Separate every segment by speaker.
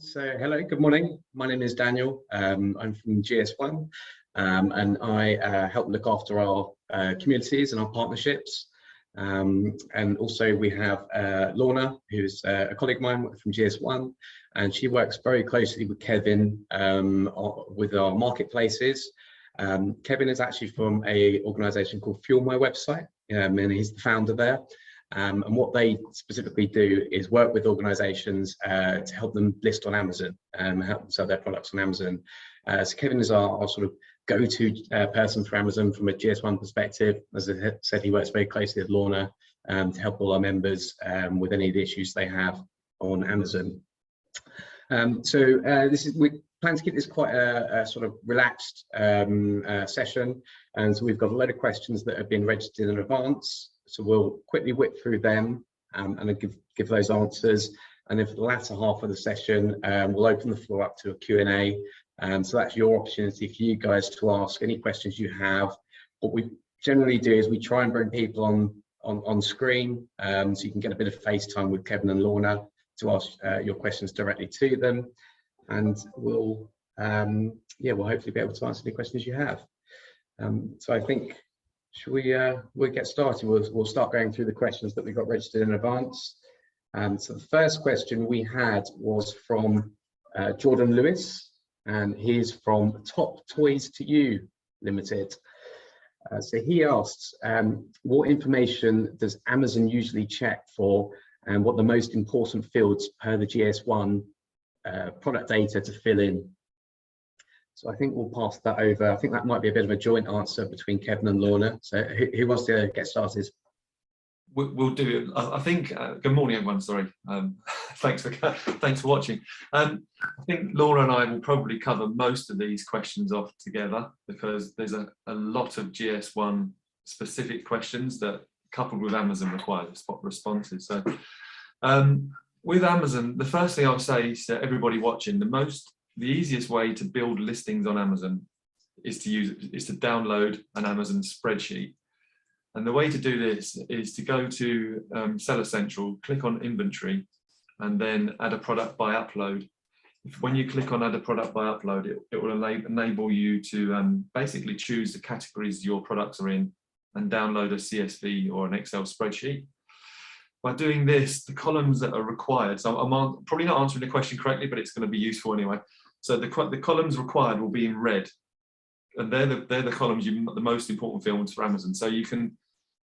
Speaker 1: So hello, good morning. My name is Daniel. I'm from GS1 and I help look after our communities and our partnerships. And also we have Lorna, who's a colleague of mine from GS1, and she works very closely with Kevin with our marketplaces. Kevin is actually from an organisation called Fuel My Website, and he's the founder there. And what they specifically do is work with organisations to help them list on Amazon and help them sell their products on Amazon. So Kevin is our sort of go-to person for Amazon from a GS1 perspective. As I said, he works very closely with Lorna to help all our members with any of the issues they have on Amazon. We plan to keep this quite a sort of relaxed session, and so we've got a load of questions that have been registered in advance. So we'll quickly whip through them and give those answers. And then for the latter half of the session, we'll open the floor up to a Q&A. So that's your opportunity for you guys to ask any questions you have. What we generally do is we try and bring people on screen so you can get a bit of FaceTime with Kevin and Lorna to ask your questions directly to them. And we'll hopefully be able to answer any questions you have. So I think, should we'll get started. We'll start going through the questions that we got registered in advance. So the first question we had was from Jordan Lewis, and he's from Top Toys to You Limited. So he asks, what information does Amazon usually check for, and what the most important fields per the GS1 product data to fill in? So I think we'll pass that over. I think that might be a bit of a joint answer between Kevin and Lorna. So who wants to get started?
Speaker 2: We'll do it. I think. Good morning, everyone. Sorry. Thanks for watching. I think Laura and I will probably cover most of these questions off together, because there's a lot of GS1 specific questions that, coupled with Amazon, require spot responses. So with Amazon, the first thing I'll say is to everybody watching, the easiest way to build listings on Amazon is to download an Amazon spreadsheet. And the way to do this is to go to Seller Central, click on inventory, and then add a product by upload. When you click on add a product by upload, it will enable you to basically choose the categories your products are in and download a CSV or an Excel spreadsheet. By doing this, the columns that are required, so I'm probably not answering the question correctly, but it's going to be useful anyway. So the columns required will be in red, and they're the columns, the most important fields for Amazon. So you can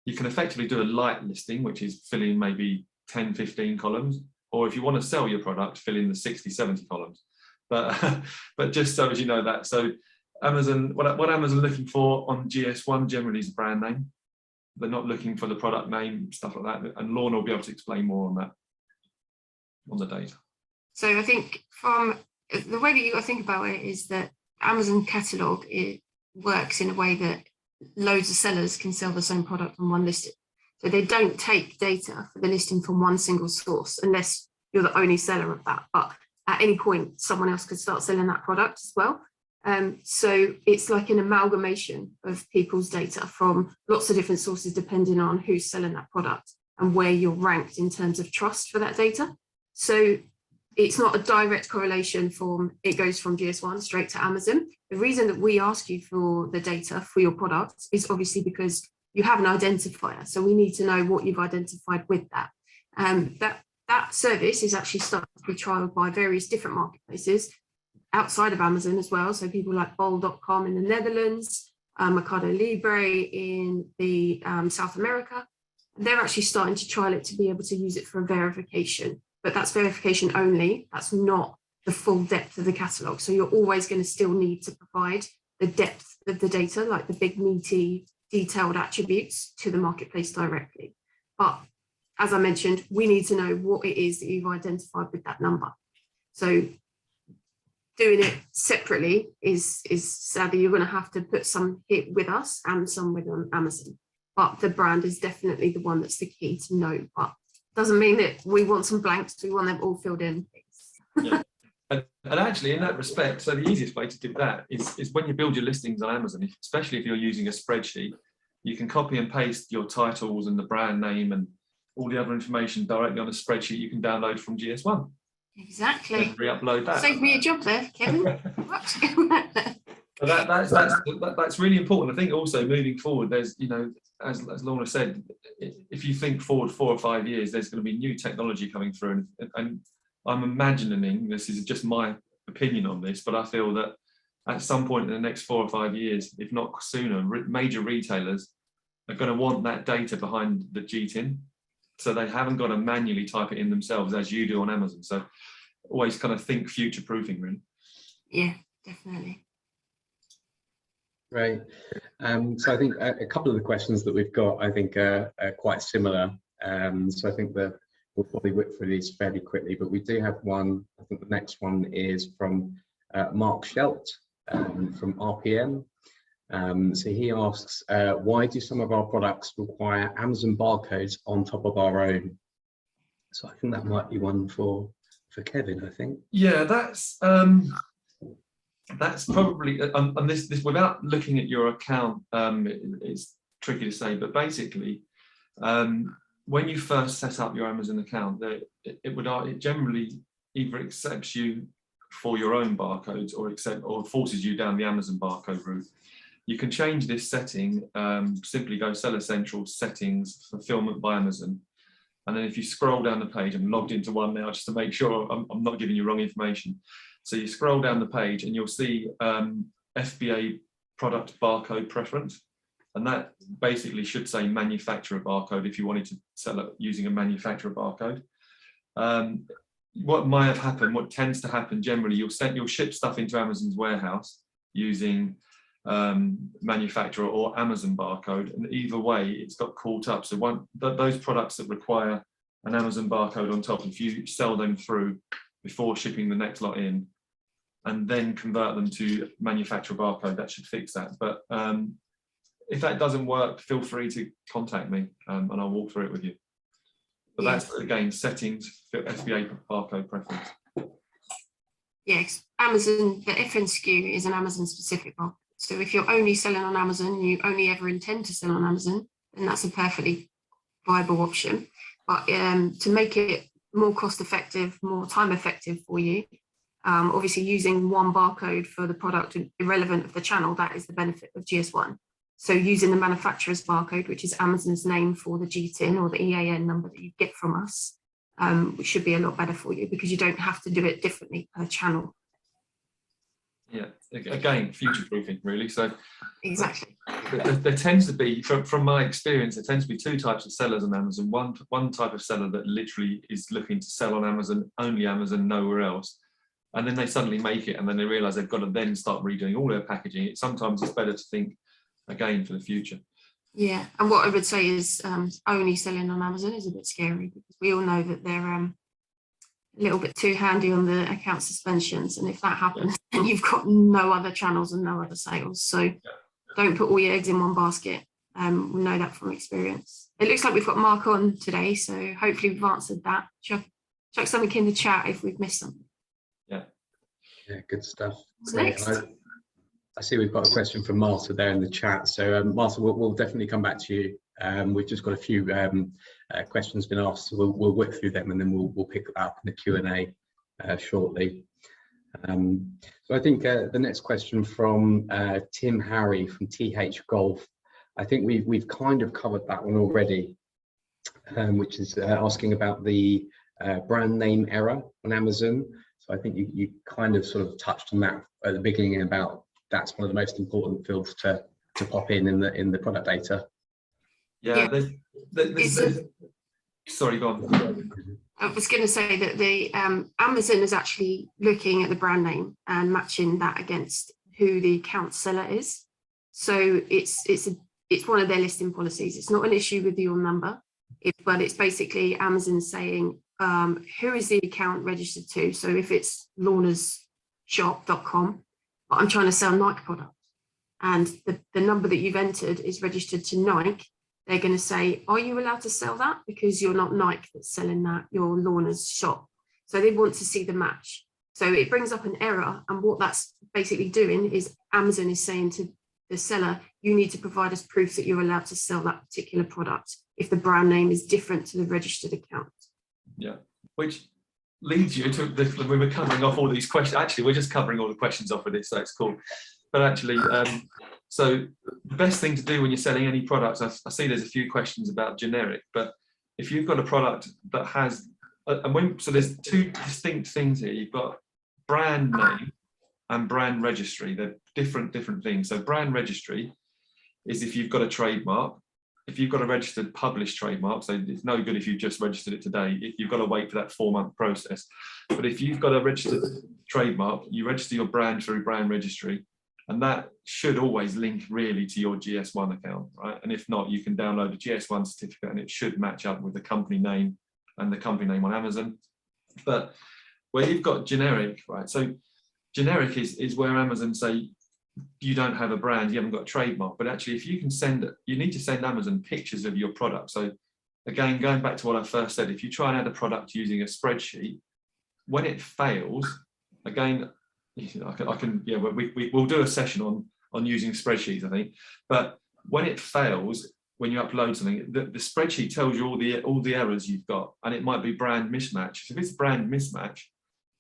Speaker 2: effectively do a light listing, which is fill in maybe 10, 15 columns, or if you want to sell your product, fill in the 60, 70 columns. But just so as you know that, so Amazon, what Amazon are looking for on GS1 generally is a brand name. They're not looking for the product name, stuff like that. And Lorna will be able to explain more on that, on the data.
Speaker 3: So I think from the way that you got to think about it is that Amazon catalog, it works in a way that loads of sellers can sell the same product on one listing. So they don't take data for the listing from one single source unless you're the only seller of that. But at any point, someone else could start selling that product as well. So it's like an amalgamation of people's data from lots of different sources, depending on who's selling that product and where you're ranked in terms of trust for that data. So it's not a direct correlation it goes from GS1 straight to Amazon. The reason that we ask you for the data for your product is obviously because you have an identifier. So we need to know what you've identified with that. That service is actually starting to be trialed by various different marketplaces outside of Amazon as well. So people like bol.com in the Netherlands, Mercado Libre in the South America, they're actually starting to trial it to be able to use it for verification. But that's verification only. That's not the full depth of the catalog. So you're always going to still need to provide the depth of the data, like the big, meaty, detailed attributes to the marketplace directly. But as I mentioned, we need to know what it is that you've identified with that number. So doing it separately is sadly, you're going to have to put some hit with us and some with Amazon. But the brand is definitely the one that's the key to know. But doesn't mean that we want some blanks, we want them all filled in.
Speaker 2: Yeah. And actually, in that respect, so the easiest way to do that is when you build your listings on Amazon, especially if you're using a spreadsheet, you can copy and paste your titles and the brand name and all the other information directly on a spreadsheet you can download from GS1.
Speaker 3: Exactly.
Speaker 2: then re-upload that.
Speaker 3: Save me a job there, Kevin. What?
Speaker 2: But that's really important. I think also moving forward, there's, you know, as Lorna said, if you think forward 4 or 5 years, there's going to be new technology coming through, and I'm imagining, this is just my opinion on this, but I feel that at some point in the next 4 or 5 years, if not sooner, major retailers are going to want that data behind the GTIN, so they haven't got to manually type it in themselves as you do on Amazon. So always kind of think future proofing, really.
Speaker 3: Yeah, definitely.
Speaker 1: Right. So I think a couple of the questions that we've got, I think, are quite similar. So I think that we'll probably whip through these fairly quickly, but we do have one. I think the next one is from Mark Schelt from RPM. So he asks, why do some of our products require Amazon barcodes on top of our own? So I think that might be one for Kevin, I think.
Speaker 2: Yeah, that's probably, and this without looking at your account, it's tricky to say, but basically, when you first set up your Amazon account, it generally either accepts you for your own barcodes or forces you down the Amazon barcode route. You can change this setting, simply go Seller Central, Settings, Fulfillment by Amazon. And then if you scroll down the page, I'm logged into one now just to make sure I'm not giving you wrong information. So you scroll down the page and you'll see FBA product barcode preference. And that basically should say manufacturer barcode if you wanted to sell it using a manufacturer barcode. What might have happened, what tends to happen generally, you'll ship stuff into Amazon's warehouse using manufacturer or Amazon barcode, and either way it's got caught up. So those products that require an Amazon barcode on top, if you sell them through before shipping the next lot in and then convert them to manufacturer barcode, that should fix that. But if that doesn't work, feel free to contact me and I'll walk through it with you. But that's, again, settings, FBA barcode preference.
Speaker 3: Yes, Amazon, the FN SKU is an Amazon specific barcode. So if you're only selling on Amazon, you only ever intend to sell on Amazon, then that's a perfectly viable option. But to make it more cost effective, more time effective for you, obviously using one barcode for the product, irrelevant of the channel, that is the benefit of GS1. So using the manufacturer's barcode, which is Amazon's name for the GTIN or the EAN number that you get from us, which should be a lot better for you because you don't have to do it differently per channel. Yeah,
Speaker 2: again, future proofing, really. So
Speaker 3: exactly.
Speaker 2: There tends to be, from my experience, there tends to be 2 types of sellers on Amazon. One type of seller that literally is looking to sell on Amazon, only Amazon, nowhere else. And then they suddenly make it and then they realize they've got to then start redoing all their packaging. Sometimes it's better to think again for the future.
Speaker 3: Yeah, and what I would say is only selling on Amazon is a bit scary because we all know that they're a little bit too handy on the account suspensions, and if that happens, then you've got no other channels and no other sales. So don't put all your eggs in one basket. We know that from experience. It looks like we've got Mark on today, so hopefully we've answered that. Chuck something in the chat if we've missed something.
Speaker 1: Yeah, good stuff.
Speaker 3: What's next?
Speaker 1: I see we've got a question from Martha there in the chat. So Martha, we'll definitely come back to you. We've just got a few questions been asked, so we'll work through them and then we'll pick that up in the Q&A shortly. So I think the next question from Tim Harry from TH Golf. I think we've kind of covered that one already, which is asking about the brand name error on Amazon. So I think you kind of sort of touched on that at the beginning about that's one of the most important fields to pop in the product data.
Speaker 2: Yeah, sorry, go on.
Speaker 3: I was going to say that the Amazon is actually looking at the brand name and matching that against who the account seller is. So it's one of their listing policies. It's not an issue with your number, but it's basically Amazon saying who is the account registered to. So if it's lornashop.com, but I'm trying to sell Nike product, and the number that you've entered is registered to Nike, they're going to say, are you allowed to sell that? Because you're not Nike that's selling that, you're Lorna's shop. So they want to see the match. So it brings up an error. And what that's basically doing is Amazon is saying to the seller, you need to provide us proof that you're allowed to sell that particular product if the brand name is different to the registered account.
Speaker 2: Yeah, which leads you to we were covering off all these questions. Actually, we're just covering all the questions off with this, so it's cool. But actually, so the best thing to do when you're selling any products, I see there's a few questions about generic, but if you've got a product that has, so there's two distinct things here. You've got brand name and brand registry. They're different things. So brand registry is if you've got a trademark. If you've got a registered published trademark, so it's no good if you've just registered it today, you've got to wait for that 4-month process. But if you've got a registered trademark, you register your brand through brand registry, and that should always link really to your GS1 account, right? And if not, you can download a GS1 certificate and it should match up with the company name and the company name on Amazon. But where you've got generic, right? So generic is where Amazon say, you don't have a brand, you haven't got a trademark, but actually if you can you need to send Amazon pictures of your product. So again, going back to what I first said, if you try and add a product using a spreadsheet, when it fails, again, I can yeah, we'll do a session on using spreadsheets, I think, but when it fails, when you upload something, the spreadsheet tells you all the errors you've got, and it might be brand mismatch. So if it's brand mismatch,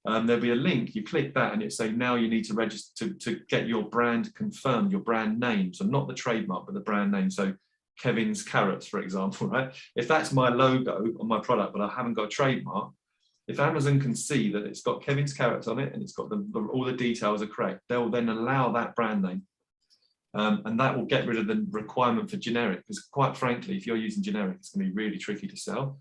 Speaker 2: there'll be a link, you click that and it say now you need to register to get your brand confirmed, your brand name. So not the trademark, but the brand name. So Kevin's Carrots, for example, right? If that's my logo on my product, but I haven't got a trademark, if Amazon can see that it's got Kevin's Carrots on it and it's got all the details are correct, they'll then allow that brand name. And that will get rid of the requirement for generic, because quite frankly, if you're using generic, it's going to be really tricky to sell.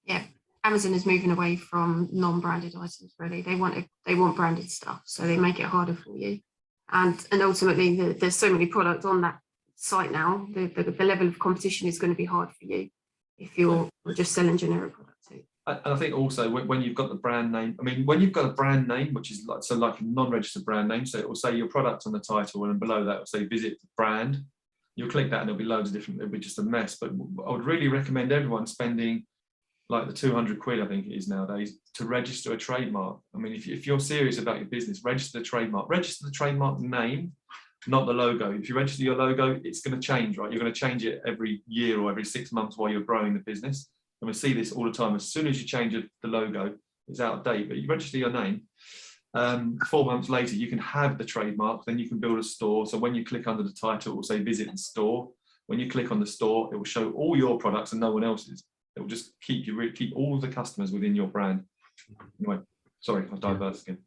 Speaker 3: Yeah. Amazon is moving away from non-branded items. Really, they want branded stuff, so they make it harder for you. And ultimately, there's so many products on that site now. The level of competition is going to be hard for you if you're just selling generic products too.
Speaker 2: And I think also when you've got the brand name, I mean, when you've got a brand name, which is like a non-registered brand name, so it will say your product on the title, and below that it will say visit brand. You'll click that and there'll be loads of different. It'll be just a mess. But I would really recommend everyone spending like the 200 quid, I think it is nowadays, to register a trademark. I mean, if you're serious about your business, register the trademark. Register the trademark name, not the logo. If you register your logo, it's going to change, right? You're going to change it every year or every 6 months while you're growing the business. And we see this all the time. As soon as you change the logo, it's out of date, but you register your name. 4 months later, you can have the trademark, then you can build a store. So when you click under the title, it will say visit the store. When you click on the store, it will show all your products and no one else's. It will just keep all the customers within your brand. Anyway, sorry, I diverted again.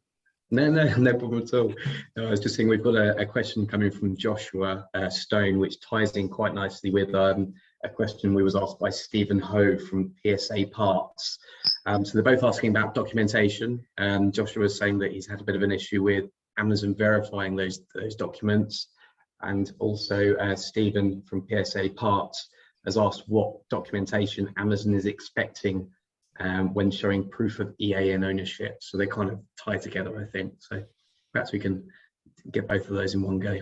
Speaker 1: No problem at all. No, I was just saying we've got a question coming from Joshua Stone, which ties in quite nicely with a question we was asked by Stephen Ho from PSA Parts. So they're both asking about documentation. Joshua was saying that he's had a bit of an issue with Amazon verifying those documents, and also Stephen from PSA Parts has asked what documentation Amazon is expecting when showing proof of EAN ownership. So they kind of tie together, I think. So perhaps we can get both of those in one go.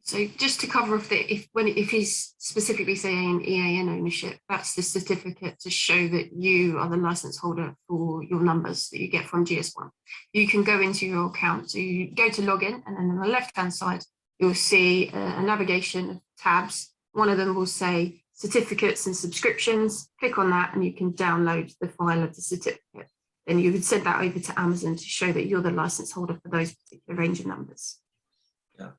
Speaker 3: So just to cover off if he's specifically saying EAN ownership, that's the certificate to show that you are the license holder for your numbers that you get from GS1. You can go into your account, so you go to login, and then on the left-hand side, you'll see a navigation of tabs. One of them will say certificates and subscriptions. Click on that and you can download the file of the certificate. Then you would send that over to Amazon to show that you're the license holder for those particular range of numbers.
Speaker 2: Yeah,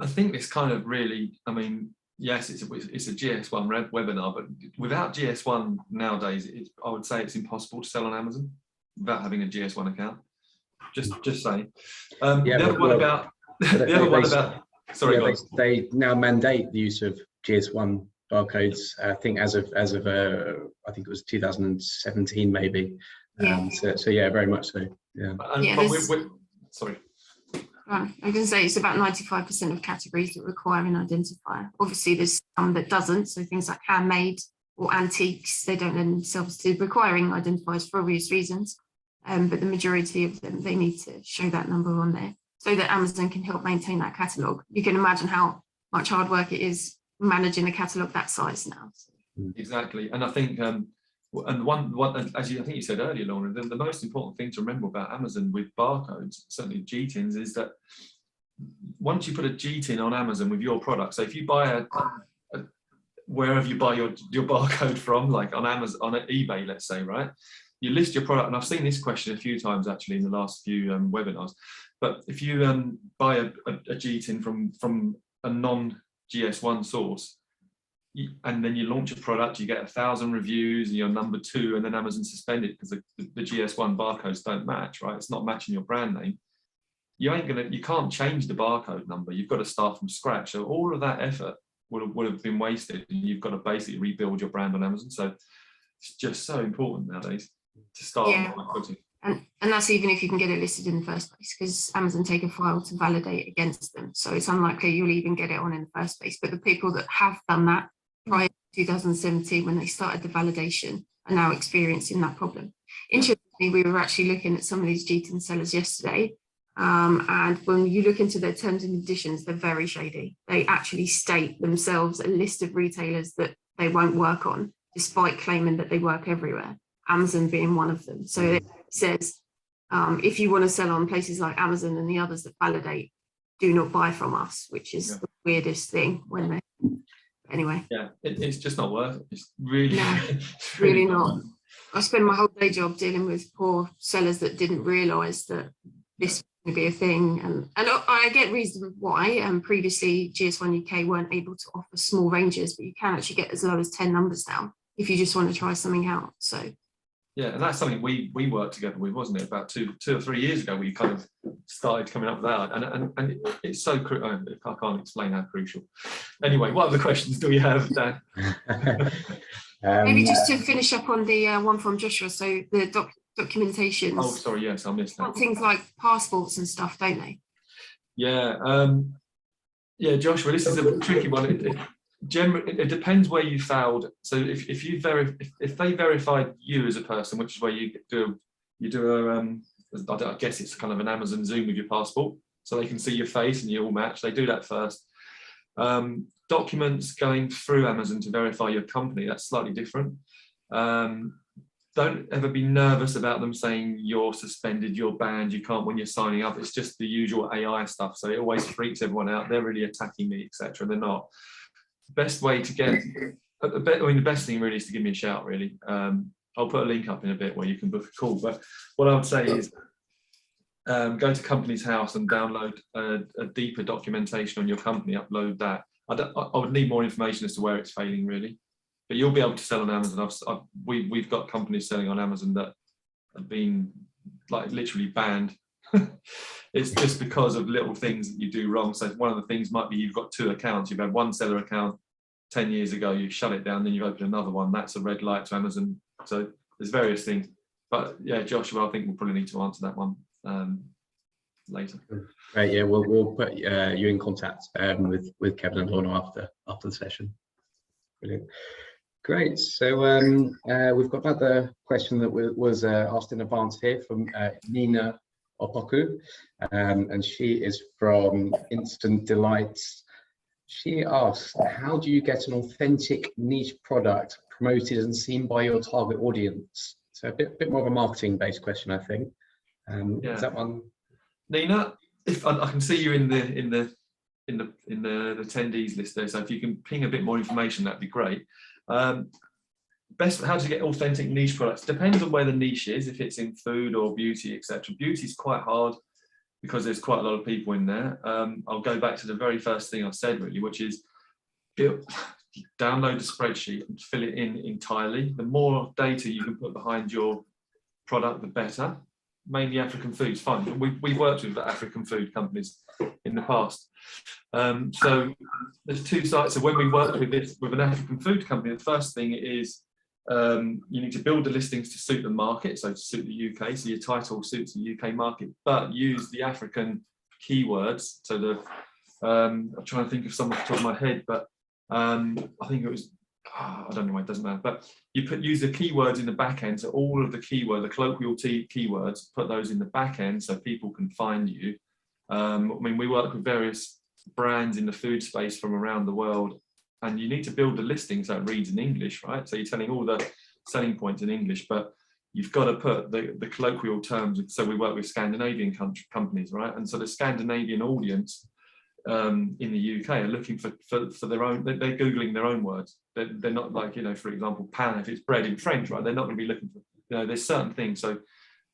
Speaker 2: I think this kind of really, I mean, yes, it's a GS1 webinar, but without GS1 nowadays, I would say it's impossible to sell on Amazon without having a GS1 account. Just saying. The other one about sorry,
Speaker 1: yeah, they now mandate the use of GS1 barcodes. I think as of I think it was 2017 maybe.
Speaker 3: Yeah.
Speaker 1: So yeah, very much so. Yeah.
Speaker 2: Sorry.
Speaker 3: I can say it's about 95% of categories that require an identifier. Obviously, there's some that doesn't. So things like handmade or antiques, they don't lend themselves to requiring identifiers for obvious reasons. But the majority of them, they need to show that number on there, so that Amazon can help maintain that catalogue. You can imagine how much hard work it is managing a catalogue that size now.
Speaker 2: Exactly, and I think, and one as I think you said earlier, Lorna, the most important thing to remember about Amazon with barcodes, certainly GTINs, is that once you put a GTIN on Amazon with your product, so if you buy wherever you buy your barcode from, like on Amazon, on eBay, let's say, right? You list your product, and I've seen this question a few times actually in the last few webinars. But if you buy a GTIN from a non-GS1 source, and then you launch a product, you get 1,000 reviews, and you're number 2, and then Amazon suspended because the GS1 barcodes don't match, right? It's not matching your brand name. You can't change the barcode number. You've got to start from scratch. So all of that effort would have been wasted, and you've got to basically rebuild your brand on Amazon. So it's just so important nowadays to start on the right footing.
Speaker 3: And that's even if you can get it listed in the first place, because Amazon take a file to validate against them. So it's unlikely you'll even get it on in the first place. But the people that have done that prior to 2017, when they started the validation, are now experiencing that problem. Interestingly, we were actually looking at some of these GTIN sellers yesterday. And when you look into their terms and conditions, they're very shady. They actually state themselves a list of retailers that they won't work on, despite claiming that they work everywhere, Amazon being one of them. So it says, if you want to sell on places like Amazon and the others that validate, do not buy from us, which is the weirdest thing when they, anyway.
Speaker 2: Yeah, it's just not worth it. It's really,
Speaker 3: no,
Speaker 2: it's
Speaker 3: really not. I spend my whole day job dealing with poor sellers that didn't realise that this would be a thing, and I get reason why. Previously GS1 UK weren't able to offer small ranges, but you can actually get as low as 10 numbers now if you just want to try something out. So
Speaker 2: yeah, and that's something we worked together with, wasn't it? About two or 3 years ago, we kind of started coming up with that, and it's so I can't explain how crucial. Anyway, what other questions do we have, Dan?
Speaker 3: Maybe just to finish up on the one from Joshua. So the documentations.
Speaker 2: Oh, sorry, yes, I missed that.
Speaker 3: Things like passports and stuff, don't they?
Speaker 2: Yeah, yeah, Joshua, this is a tricky one. It depends where you failed. So if they verified you as a person, which is where you do I guess it's kind of an Amazon Zoom with your passport, so they can see your face and you all match. They do that first. Documents going through Amazon to verify your company, that's slightly different. Don't ever be nervous about them saying you're suspended, you're banned, you can't when you're signing up. It's just the usual AI stuff. So it always freaks everyone out. They're really attacking me, etc. They're not. Best way to get, the best thing really is to give me a shout, really. I'll put a link up in a bit where you can book a call. But what I would say is go to Company's House and download a deeper documentation on your company, upload that. I would need more information as to where it's failing, really. But you'll be able to sell on Amazon. We've got companies selling on Amazon that have been like literally banned. It's just because of little things that you do wrong. So one of the things might be you've got 2 accounts. You've had one seller account 10 years ago, you shut it down, then you've opened another one. That's a red light to Amazon. So there's various things. But yeah, Joshua, I think we'll probably need to answer that one later.
Speaker 1: Right, yeah, we'll put you in contact with Kevin and Lorna after the session. Brilliant. Great. So we've got another question that was asked in advance here from Nina Opoku, and she is from Instant Delights. She asked, how do you get an authentic niche product promoted and seen by your target audience? So a bit more of a marketing based question, I think. Is that one? Nina,
Speaker 2: if I can see you in the attendees list there, so if you can ping a bit more information, that'd be great. Best how to get authentic niche products depends on where the niche is, if it's in food or beauty, etc. Beauty is quite hard because there's quite a lot of people in there. I'll go back to the very first thing I said, really, which is download a spreadsheet and fill it in entirely. The more data you can put behind your product, the better. Mainly African foods, fine. We've worked with African food companies in the past. So there's 2 sites. So when we worked with an African food company, the first thing is you need to build the listings to suit the market, so to suit the UK. So your title suits the UK market, but use the African keywords. So I'm trying to think of some off the top of my head, but I think it was, I don't know, it doesn't matter. But you use the keywords in the back end. So all of the the colloquial keywords, put those in the back end so people can find you. I mean, we work with various brands in the food space from around the world, and you need to build the listing so it reads in English, right? So you're telling all the selling points in English, but you've got to put the colloquial terms. So we work with Scandinavian companies, right? And so the Scandinavian audience in the UK are looking for their own, they're Googling their own words. They're not like, you know, for example, pain, if it's bread in French, right? They're not going to be looking for, you know, there's certain things. So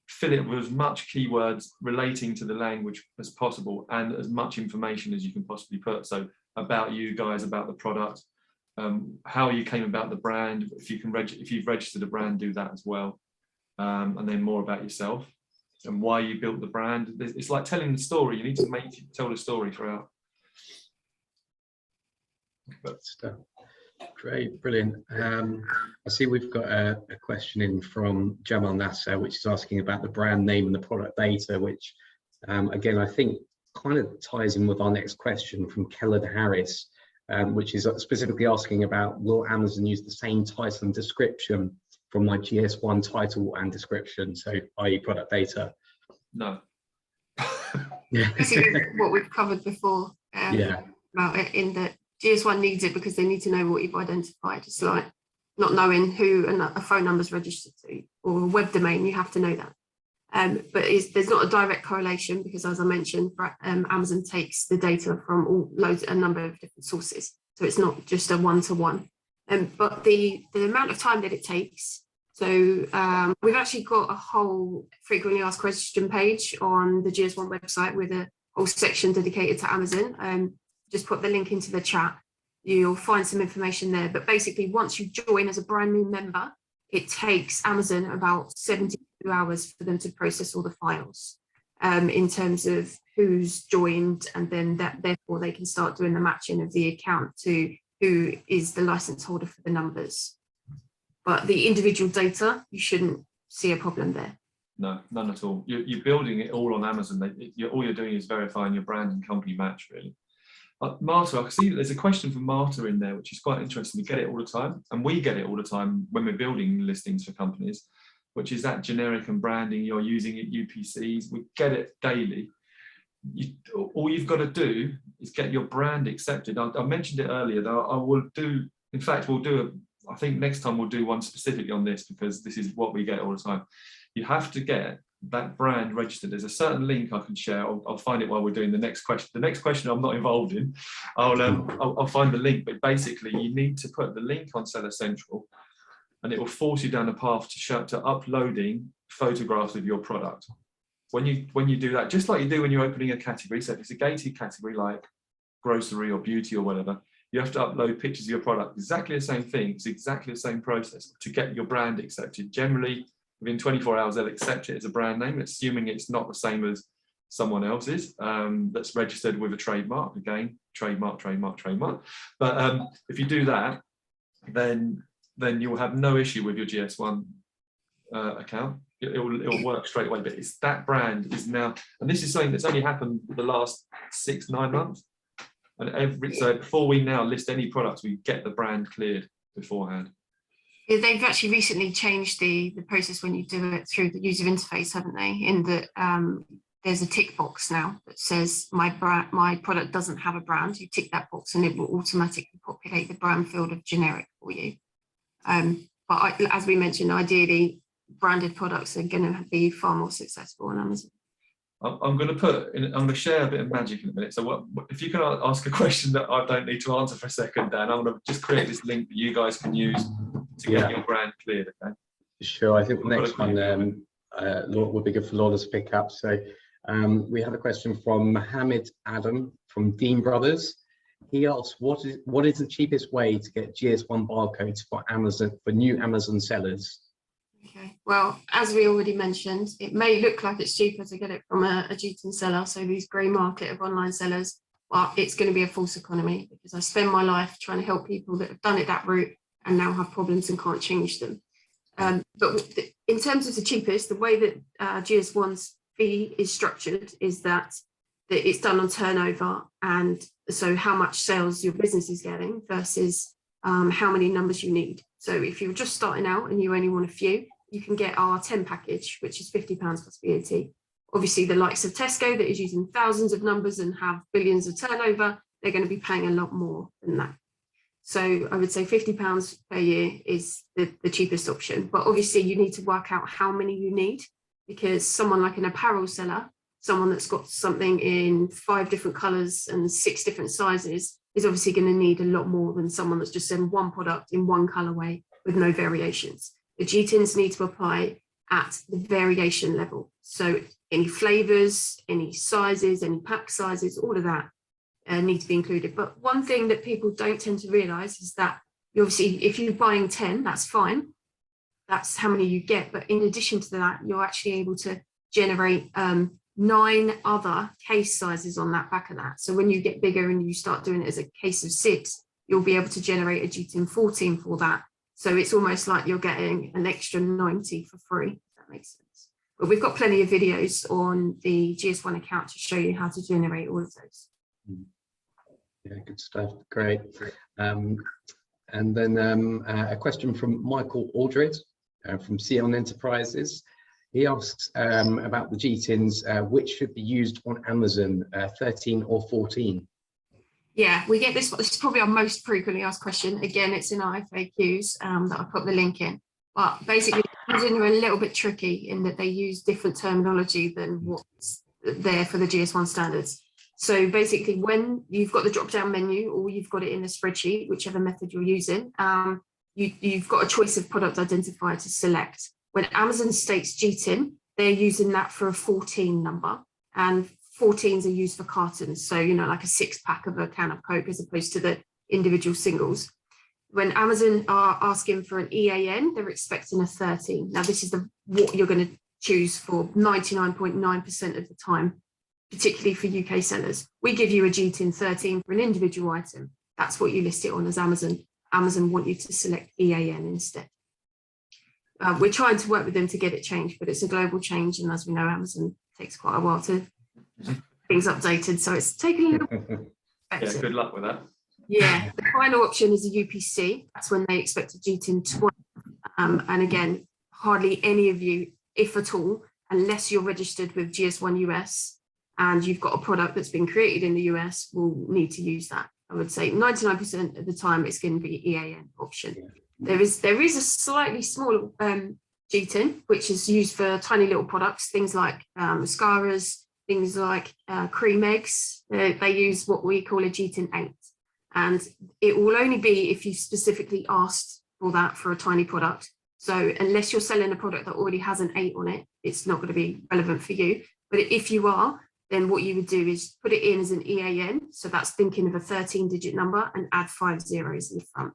Speaker 2: fill it with as much keywords relating to the language as possible and as much information as you can possibly put. So about you guys, about the product, how you came about the brand. If you've registered a brand, do that as well. And then more about yourself and why you built the brand. It's like telling the story. You need to tell the story throughout.
Speaker 1: But great, brilliant. I see we've got a question in from Jamal Nasser, which is asking about the brand name and the product data, which again, I think kind of ties in with our next question from Kellard Harris, which is specifically asking about, will Amazon use the same title and description from my GS1 title and description, so i.e. product data?
Speaker 2: No.
Speaker 3: Basically what we've covered before about it, in that GS1 needs it because they need to know what you've identified. It's like not knowing who a phone number is registered to or a web domain, you have to know that. But there's not a direct correlation because, as I mentioned, Amazon takes the data from a number of different sources. So it's not just a one-to-one. But the amount of time that it takes, so we've actually got a whole frequently asked question page on the GS1 website with a whole section dedicated to Amazon. Just put the link into the chat. You'll find some information there. But basically, once you join as a brand new member, it takes Amazon about 72 hours for them to process all the files in terms of who's joined, and then therefore they can start doing the matching of the account to who is the license holder for the numbers. But the individual data, you shouldn't see a problem there.
Speaker 2: No, none at all. You're building it all on Amazon. All you're doing is verifying your brand and company match, really. Marta, I can see there's a question from Marta in there, which is quite interesting. We get it all the time, and we get it all the time when we're building listings for companies, which is that generic and branding you're using at UPCs. We get it daily. All you've got to do is get your brand accepted. I mentioned it earlier, though. I think next time we'll do one specifically on this, because this is what we get all the time. You have to get that brand registered. There's a certain link I can share. I'll find it while we're doing the next question. The next question I'm not involved in. I'll find the link, but basically you need to put the link on Seller Central, and it will force you down a path to uploading photographs of your product. When you do that, just like you do when you're opening a category, so if it's a gated category like grocery or beauty or whatever, you have to upload pictures of your product. Exactly the same thing. It's exactly the same process to get your brand accepted. Generally, within 24 hours, they'll accept it as a brand name, assuming it's not the same as someone else's that's registered with a trademark. Again, trademark. But if you do that, then you'll have no issue with your GS1 account. It will work straight away. But it's that brand is now, and this is something that's only happened the last 6-9 months. And so before we now list any products, we get the brand cleared beforehand.
Speaker 3: Yeah, they've actually recently changed the process when you do it through the user interface, haven't they? In that there's a tick box now that says my product doesn't have a brand. You tick that box and it will automatically populate the brand field of generic for you. But as we mentioned, ideally, branded products are going to be far more successful on Amazon.
Speaker 2: I'm going to share a bit of magic in a minute. So if you can ask a question that I don't need to answer for a second, Dan, I'm going to just create this link that you guys can use to get your brand cleared, okay?
Speaker 1: Sure, I think the next one would be good for Laura to pick up. So we have a question from Mohammed Adam from Dean Brothers. He asks, what is the cheapest way to get GS1 barcodes for Amazon, for new Amazon sellers?
Speaker 3: Okay, well, as we already mentioned, it may look like it's cheaper to get it from a G10 seller, so these grey market of online sellers, but it's going to be a false economy because I spend my life trying to help people that have done it that route and now have problems and can't change them. But in terms of the cheapest, the way that GS1's fee is structured is that it's done on turnover, and so how much sales your business is getting versus how many numbers you need. So if you're just starting out and you only want a few, you can get our 10 package, which is £50 plus VAT. Obviously, the likes of Tesco that is using thousands of numbers and have billions of turnover, they're going to be paying a lot more than that. So I would say £50 per year is the cheapest option. But obviously, you need to work out how many you need, because someone like an apparel seller someone that's got something in 5 different colors and 6 different sizes is obviously going to need a lot more than someone that's just selling one product in one colorway with no variations. The GTINs need to apply at the variation level. So any flavors, any sizes, any pack sizes, all of that need to be included. But one thing that people don't tend to realize is that obviously if you're buying 10, that's fine. That's how many you get. But in addition to that, you're actually able to generate 9 other case sizes on that back of that. So when you get bigger and you start doing it as a case of 6, you'll be able to generate a GTIN 14 for that. So it's almost like you're getting an extra 90 for free, if that makes sense. But we've got plenty of videos on the GS1 account to show you how to generate all of those.
Speaker 1: Yeah, good stuff. Great. And then a question from Michael Aldred from Sion Enterprises. He asks about the GTINs, which should be used on Amazon, 13 or 14?
Speaker 3: Yeah, we get this. This is probably our most frequently asked question. Again, it's in our FAQs that I put the link in. But basically, Amazon are a little bit tricky in that they use different terminology than what's there for the GS1 standards. So basically, when you've got the drop-down menu or you've got it in a spreadsheet, whichever method you're using, you've got a choice of product identifier to select. When Amazon states GTIN, they're using that for a 14 number, and 14s are used for cartons. So, you know, like a 6-pack of a can of Coke as opposed to the individual singles. When Amazon are asking for an EAN, they're expecting a 13. Now, this is what you're going to choose for 99.9% of the time, particularly for UK sellers. We give you a GTIN 13 for an individual item. That's what you list it on as Amazon. Amazon want you to select EAN instead. We're trying to work with them to get it changed, but it's a global change. And as we know, Amazon takes quite a while to things updated. So it's taken a little bit.
Speaker 2: Yeah, good luck with that.
Speaker 3: Yeah, the final option is a UPC. That's when they expect a GTIN 12. And again, hardly any of you, if at all, unless you're registered with GS1 US and you've got a product that's been created in the US, will need to use that. I would say 99% of the time it's going to be EAN option. There is a slightly smaller GTIN, which is used for tiny little products, things like mascaras, things like cream eggs. They use what we call a GTIN 8. And it will only be if you specifically asked for that for a tiny product. So unless you're selling a product that already has an 8 on it, it's not going to be relevant for you. But if you are, then what you would do is put it in as an EAN. So that's thinking of a 13-digit number and add 5 zeros in the front.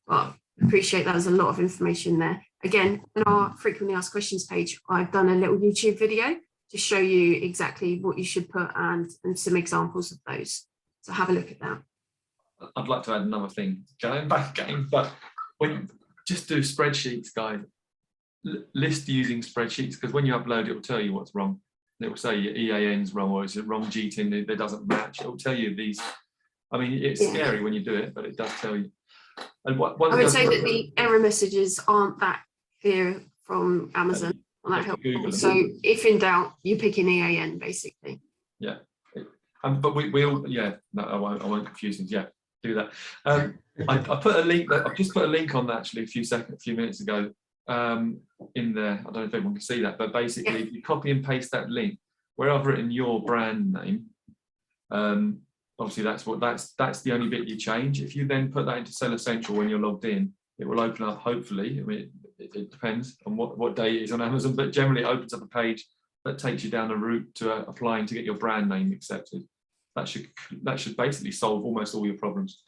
Speaker 3: Well, appreciate that. There's a lot of information there. Again, on our frequently asked questions page, I've done a little YouTube video to show you exactly what you should put and some examples of those. So have a look at that.
Speaker 2: I'd like to add another thing, going back again, but when you just do spreadsheets, guys, list using spreadsheets, because when you upload, it will tell you what's wrong. It will say your EAN's wrong, or is it wrong GTIN that doesn't match. It will tell you these. I mean, it's scary when you do it, but it does tell you. And I
Speaker 3: would say that the error messages aren't that clear from Amazon. That helpful. So if in doubt, you pick an EAN basically.
Speaker 2: Yeah, but we all no, I won't confuse things. Yeah, do that. I put a link. I've just put a link on that actually a few minutes ago in there. I don't know if everyone can see that, but basically, if you copy and paste that link where I've written your brand name, obviously that's the only bit you change. If you then put that into Seller Central when you're logged in, it will open up. Hopefully, I mean, it depends on what day it is on Amazon, but generally it opens up a page that takes you down a route to applying to get your brand name accepted. That should basically solve almost all your problems.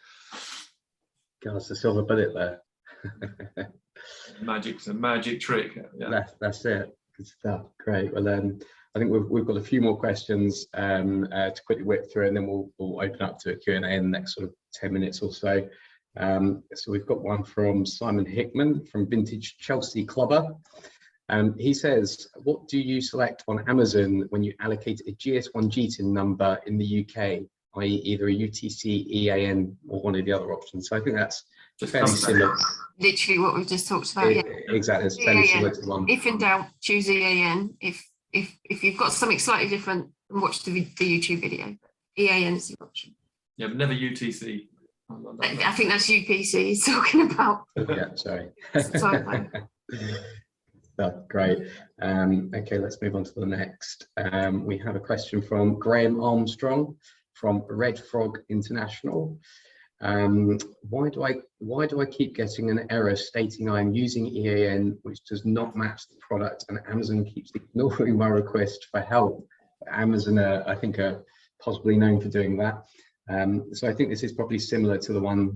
Speaker 1: God, it's a silver bullet there.
Speaker 2: It's a magic trick. Yeah.
Speaker 1: That's it. Good stuff. Great. Well, I think we've got a few more questions to quickly whip through, and then we'll open up to a Q&A in the next sort of 10 minutes or so. So we've got one from Simon Hickman from Vintage Chelsea Clubber. He says, what do you select on Amazon when you allocate a GS1 GTIN number in the UK, i.e. either a UTC, EAN, or one of the other options? So I think that's fairly similar.
Speaker 3: Literally what we've just talked about.
Speaker 1: Exactly, it's fairly similar to the one.
Speaker 3: If in doubt, choose EAN. If you've got something slightly different, watch the YouTube video. EAN is the option.
Speaker 2: Yeah, but never UTC.
Speaker 3: I think that's UPC he's talking about.
Speaker 1: Yeah, sorry. That's great. Okay, let's move on to the next. We have a question from Graham Armstrong from Red Frog International. Why do I keep getting an error stating I am using EAN which does not match the product, and Amazon keeps ignoring my request for help? Amazon, I think, are possibly known for doing that. So I think this is probably similar to the ones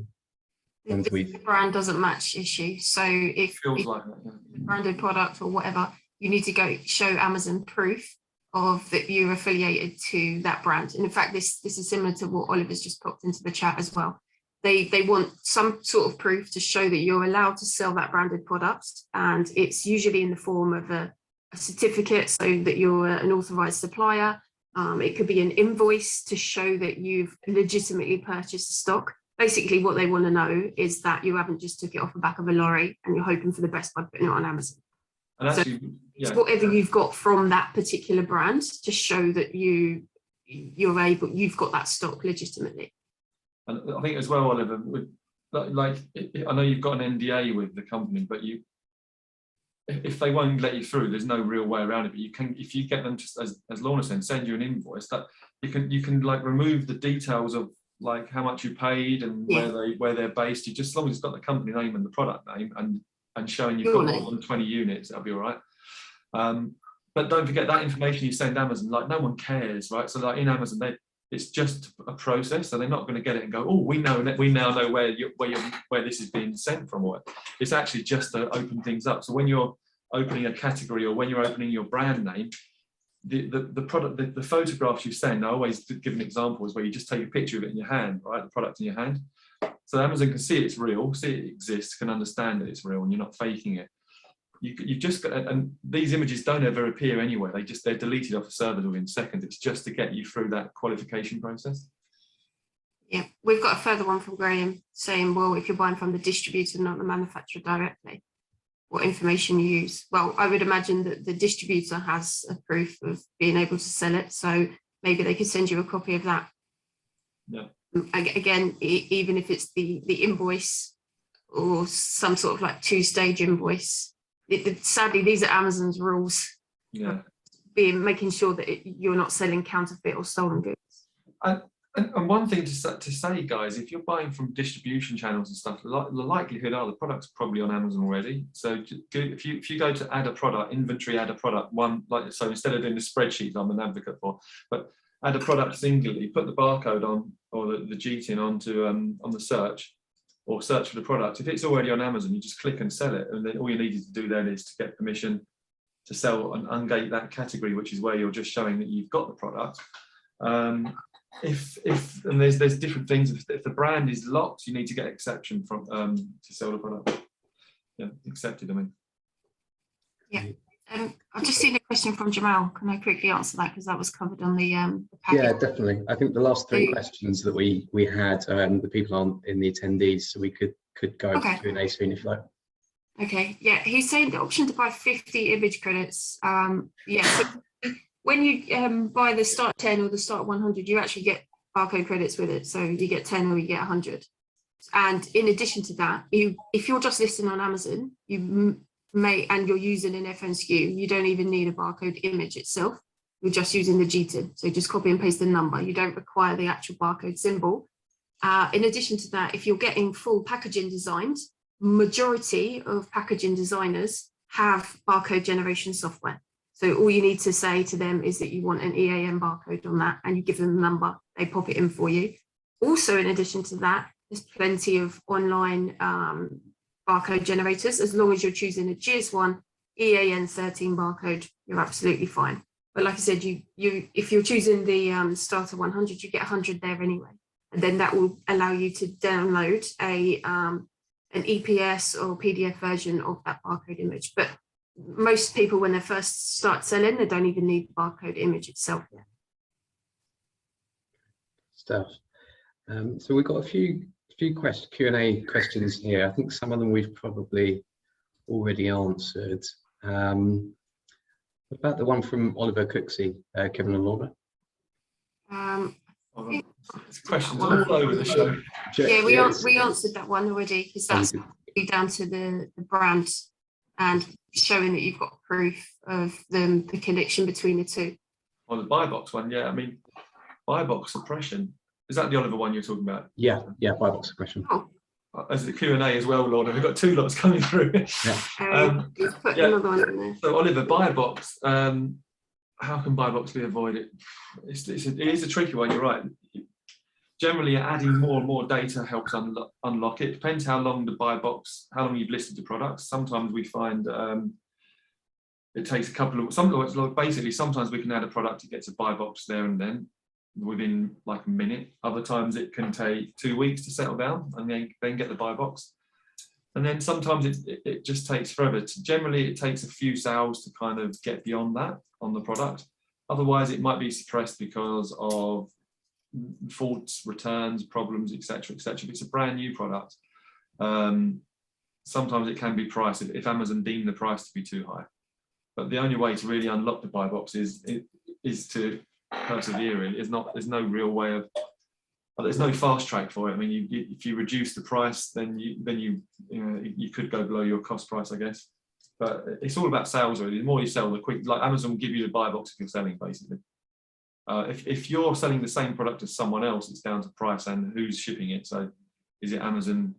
Speaker 1: we've.
Speaker 3: The brand doesn't match issue. So if
Speaker 2: Like that, yeah.
Speaker 3: branded product or whatever, you need to go show Amazon proof of that you're affiliated to that brand. And in fact, this is similar to what Oliver's just popped into the chat as well. They want some sort of proof to show that you're allowed to sell that branded product, and it's usually in the form of a certificate so that you're an authorized supplier. It could be an invoice to show that you've legitimately purchased the stock. Basically, what they want to know is that you haven't just took it off the back of a lorry and you're hoping for the best by putting it on Amazon.
Speaker 2: And actually,
Speaker 3: So whatever you've got from that particular brand to show that you've got that stock legitimately.
Speaker 2: And I think as well, Oliver, like I know you've got an NDA with the company, but if they won't let you through, there's no real way around it. But you can, if you get them just as Lorna said, send you an invoice that you can like remove the details of like how much you paid and where they're based. You just, as long as it's got the company name and the product name and showing you've got more than 20 units, that'll be all right. But don't forget that information you send Amazon, like no one cares, right? So like in Amazon, it's just a process, so they're not going to get it and go, oh, we now know where this is being sent from. Or it's actually just to open things up. So when you're opening a category or when you're opening your brand name, the product, the photographs you send, I always give an example, is where you just take a picture of it in your hand, right? The product in your hand, so Amazon can see it's real, see it exists, can understand that it's real, and you're not faking it. You just got, and these images don't ever appear anywhere. They're deleted off the servers within seconds. It's just to get you through that qualification process.
Speaker 3: Yeah, we've got a further one from Graham saying, well, if you're buying from the distributor, not the manufacturer directly, what information you use? Well, I would imagine that the distributor has a proof of being able to sell it, so maybe they could send you a copy of that.
Speaker 2: Yeah.
Speaker 3: Again, even if it's the invoice or some sort of like two-stage invoice. Sadly, these are Amazon's rules.
Speaker 2: Yeah.
Speaker 3: Making sure that you're not selling counterfeit or stolen goods.
Speaker 2: And one thing to say, guys, if you're buying from distribution channels and stuff, the likelihood are the product's probably on Amazon already. So if you go to add a product, inventory, add a product, so instead of doing the spreadsheet I'm an advocate for, but add a product singularly, put the barcode on or the GTIN onto on the search, or search for the product. If it's already on Amazon, you just click and sell it, and then all you need to do then is to get permission to sell and ungate that category, which is where you're just showing that you've got the product. And there's different things. If the brand is locked, you need to get exception from to sell the product. Yeah, accepted. I mean.
Speaker 3: Yeah. I've just seen a question from Jamal. Can I quickly answer that, because that was covered on the package?
Speaker 1: Yeah, definitely. I think the last three questions that we had, the people aren't in the attendees, so we could go over to Q&A soon if you like. Okay.
Speaker 3: Yeah, he's saying the option to buy 50 image credits. Yeah, so when you buy the start 10 or the start 100, you actually get barcode credits with it. So you get 10 or you get 100. And in addition to that, if you're just listing on Amazon, and you're using an FNSKU, you don't even need a barcode image itself. You're just using the GTIN. So just copy and paste the number. You don't require the actual barcode symbol. In addition to that, if you're getting full packaging designed, majority of packaging designers have barcode generation software. So all you need to say to them is that you want an EAN barcode on that, and you give them the number, they pop it in for you. Also, in addition to that, there's plenty of online barcode generators. As long as you're choosing a GS1 EAN 13 barcode, you're absolutely fine. But like I said, if you're choosing the starter 100, you get 100 there anyway, and then that will allow you to download an EPS or PDF version of that barcode image. But most people, when they first start selling, they don't even need the barcode image itself yet.
Speaker 1: Stuff. So we've got a few Q&A questions here. I think some of them we've probably already answered. What about the one from Oliver Cooksey, Kevin and Laura?
Speaker 2: Questions all over the show.
Speaker 3: Yeah, we answered that one already, because that's down to the brand and showing that you've got proof of the connection between the two.
Speaker 2: On the buy box one, yeah, I mean, buy box suppression, is that the Oliver one you're talking about?
Speaker 1: Yeah, buy box suppression.
Speaker 3: Oh,
Speaker 2: As the Q&A as well, Lorna, we've got 2 lots coming through.
Speaker 3: he's put
Speaker 2: yeah.
Speaker 3: another one in there.
Speaker 2: So Oliver, buy box, how can buy box be avoided? It is a tricky one, you're right. Generally, adding more and more data helps unlock it. Depends how long the buy box, how long you've listed the products. Sometimes we find it takes a couple of, basically sometimes we can add a product to get to buy box there and then within like a minute. Other times it can take 2 weeks to settle down and then get the buy box. And then sometimes it just takes forever. Generally, it takes a few sales to kind of get beyond that on the product. Otherwise, it might be suppressed because of faults, returns, problems, etc., etc. If it's a brand new product, sometimes it can be priced if Amazon deem the price to be too high. But the only way to really unlock the buy box is to persevere. There's no real way of. There's no fast track for it. I mean, if you reduce the price, then you could go below your cost price, I guess. But it's all about sales, really. The more you sell, the quick. Like Amazon will give you the buy box if you're selling, basically. If you're selling the same product as someone else, it's down to price and who's shipping it. So is it Amazon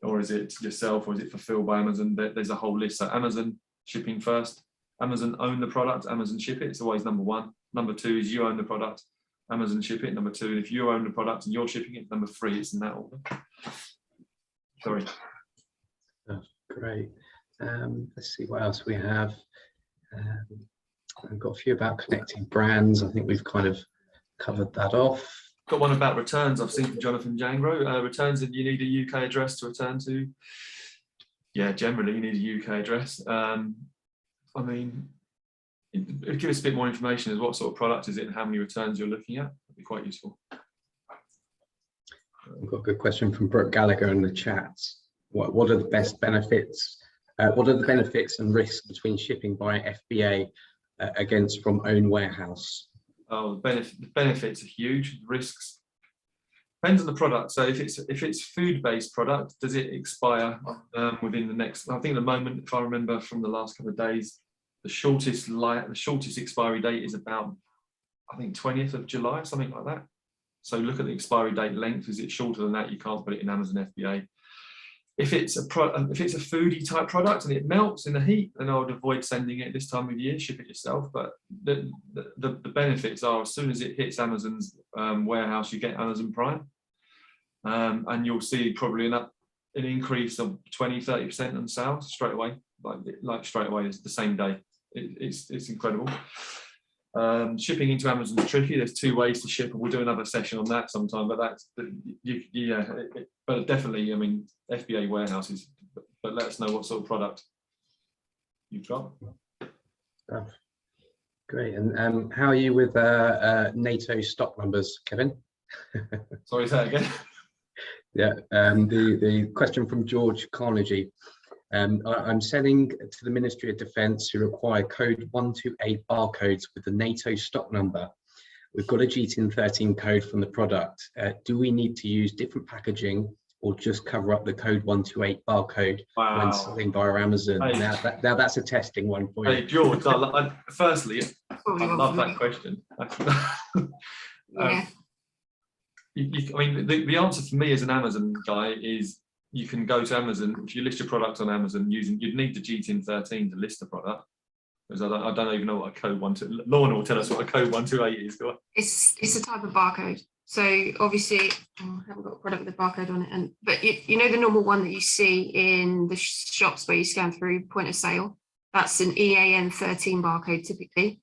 Speaker 2: or is it yourself or is it fulfilled by Amazon? There's a whole list. So Amazon shipping first, Amazon own the product, Amazon ship it. It's always number 1. Number 2 is you own the product, Amazon ship it. Number 2, if you own the product and you're shipping it. Number 3, it's in that order. Sorry.
Speaker 1: Oh, great. Let's see what else we have. I've got a few about connecting brands. I think we've kind of covered that off.
Speaker 2: Got one about returns I've seen from Jonathan Jangro. Returns, and you need a UK address to return to. Yeah, generally you need a UK address. I mean, give us a bit more information as what sort of product is it and how many returns you're looking at. That'd be quite useful.
Speaker 1: I've got a good question from Brooke Gallagher in the chat. What are the best benefits? What are the benefits and risks between shipping by FBA against from own warehouse?
Speaker 2: Oh, the benefits are huge. Risks depends on the product. So if it's food-based product, does it expire within the next? I think at the moment, if I remember from the last couple of days, the shortest expiry date is about, I think, 20th of July, something like that. So look at the expiry date length. Is it shorter than that? You can't put it in Amazon FBA. If it's a foodie type product and it melts in the heat, then I would avoid sending it this time of year. Ship it yourself. But the benefits are as soon as it hits Amazon's warehouse, you get Amazon Prime, and you'll see probably an increase of 20-30% on sales straight away. Like straight away, it's the same day. It's incredible. Shipping into Amazon is tricky. There's 2 ways to ship, and we'll do another session on that sometime. But but definitely, I mean, FBA warehouses. But let us know what sort of product you've got.
Speaker 1: Great. And how are you with NATO stock numbers, Kevin?
Speaker 2: Sorry, say that again.
Speaker 1: Yeah. The question from George Carnegie. I'm selling to the Ministry of Defence who require code 128 barcodes with the NATO stock number. We've got a GTIN 13 code from the product. Do we need to use different packaging or just cover up the code 128 barcode when selling via Amazon?
Speaker 2: Hey.
Speaker 1: Now that's a testing one for you.
Speaker 2: Hey, George, firstly, I love that question.
Speaker 3: Yeah.
Speaker 2: I mean, the answer for me as an Amazon guy is you can go to Amazon. If you list your product on Amazon you'd need the GTIN 13 to list the product. Because I don't even know what a code 128. Lorna will tell us what a code 128 is. Go on.
Speaker 3: It's a type of barcode. So obviously, I haven't got a product with a barcode on it, but you know the normal one that you see in the shops where you scan through point of sale. That's an EAN 13 barcode typically.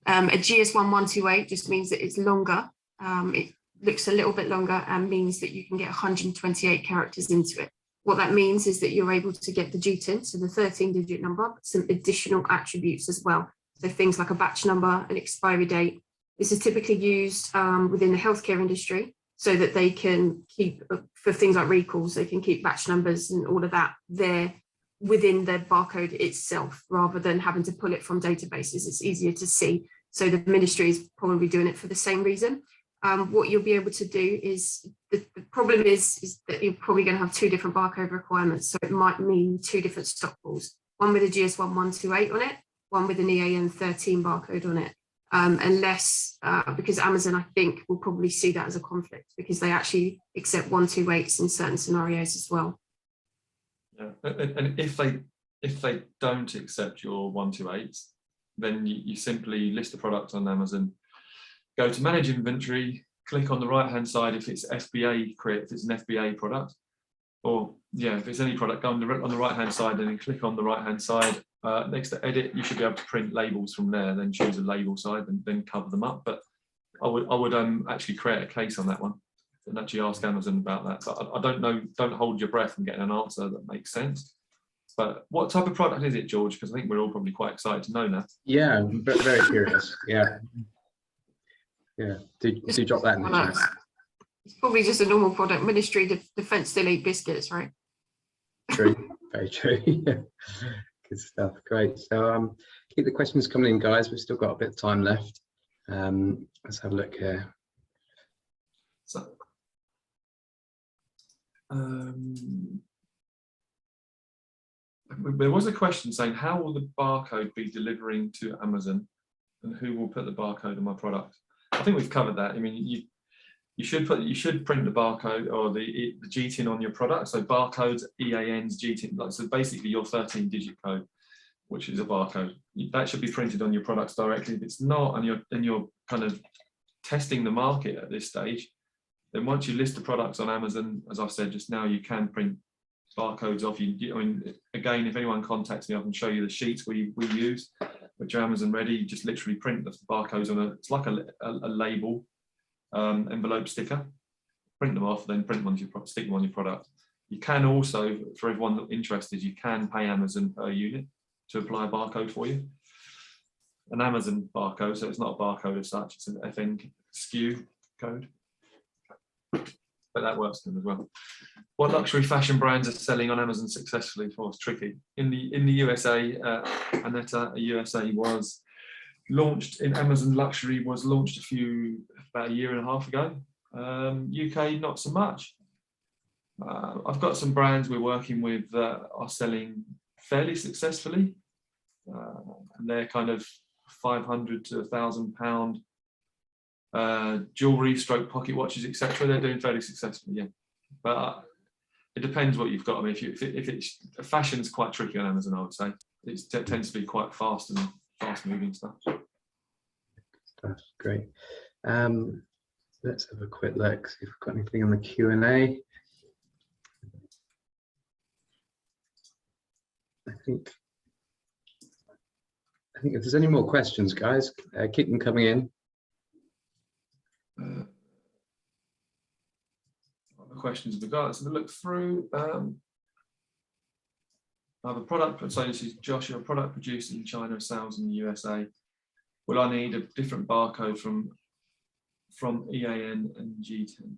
Speaker 3: A GS1 128 just means that it's longer. It looks a little bit longer and means that you can get 128 characters into it. What that means is that you're able to get the GTIN, so the 13-digit number, but some additional attributes as well. So things like a batch number, an expiry date. This is typically used within the healthcare industry so that they can keep, for things like recalls, they can keep batch numbers and all of that there within their barcode itself, rather than having to pull it from databases. It's easier to see. So the ministry is probably doing it for the same reason. What you'll be able to do is, the problem is that you're probably going to have 2 different barcode requirements. So it might mean 2 different stock pools. one with a GS1 128 on it, one with an EAN 13 barcode on it. Unless, because Amazon, I think, will probably see that as a conflict because they actually accept 128s in certain scenarios as well.
Speaker 2: Yeah, and if they don't accept your 128s, then you simply list the product on Amazon, go to manage inventory, click on the right hand side if it's FBA, if it's an FBA product, or yeah, if it's any product, go on the right hand side and then click on the right hand side. Next to edit, you should be able to print labels from there, then choose a label side and then cover them up. But I would actually create a case on that one and actually ask Amazon about that. But I don't know, don't hold your breath and get an answer that makes sense. But what type of product is it, George? Because I think we're all probably quite excited to know now.
Speaker 1: Yeah, very curious. Yeah. Yeah, do drop that in the chat.
Speaker 3: It's probably just a normal product. Ministry of Defence still eat biscuits, right?
Speaker 1: True, very true. Yeah. Good stuff, great. So keep the questions coming in, guys. We've still got a bit of time left. Let's have a look here.
Speaker 2: So, there was a question saying, how will the barcode be delivering to Amazon and who will put the barcode on my product? I think we've covered that. I mean, you should print the barcode or the GTIN on your product. So barcodes, EANs, GTIN, so basically your 13-digit code, which is a barcode. That should be printed on your products directly. If it's not, and you're kind of testing the market at this stage, then once you list the products on Amazon, as I've said just now, you can print barcodes off. I mean, again, if anyone contacts me, I can show you the sheets we use, which are Amazon ready. You just literally print the barcodes on it's like a label envelope sticker, print them off, then print them on your stick them on your product. You can also, for everyone interested, you can pay Amazon per unit to apply a barcode for you. An Amazon barcode, so it's not a barcode as such, it's an FN SKU code. But that works for them as well. What luxury fashion brands are selling on Amazon successfully? For it's tricky. In the USA, Aneta USA was launched in Amazon luxury was launched about a year and a half ago. UK not so much. I've got some brands we're working with that are selling fairly successfully, and they're kind of £500 to £1,000 jewelry, stroke pocket watches, etc. They're doing fairly successfully, yeah. But it depends what you've got. I mean, if it's fashion's quite tricky on Amazon, I would say it tends to be quite fast and fast-moving stuff.
Speaker 1: That's great. Let's have a quick look, see if we've got anything on the Q&A. I think if there's any more questions, guys, keep them coming in.
Speaker 2: What other questions have we got? Let's have a look through. I have a product, so this is Josh, a product produced in China, sales in the USA. Will I need a different barcode from EAN and GTIN?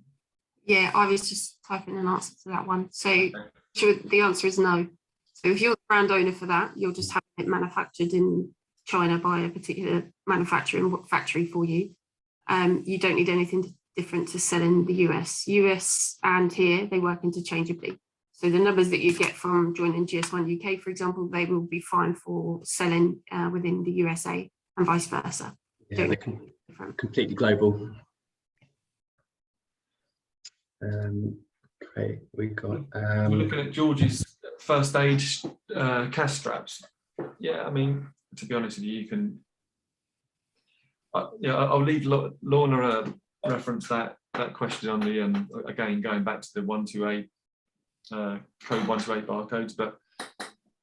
Speaker 2: Yeah,
Speaker 3: I was just typing an answer to that one. So the answer is no. So if you're the brand owner for that, you'll just have it manufactured in China by a particular manufacturing factory for you. You don't need anything different to sell in the US and here, they work interchangeably. So the numbers that you get from joining GS1 UK, for example, they will be fine for selling within the USA and vice versa.
Speaker 1: Yeah, they're completely global. Great, we got.
Speaker 2: We're looking at George's first aid CAS straps. Yeah, I mean, to be honest with you, you can. Yeah, I'll leave Lorna reference that question on the again going back to the 128 code 128 barcodes, but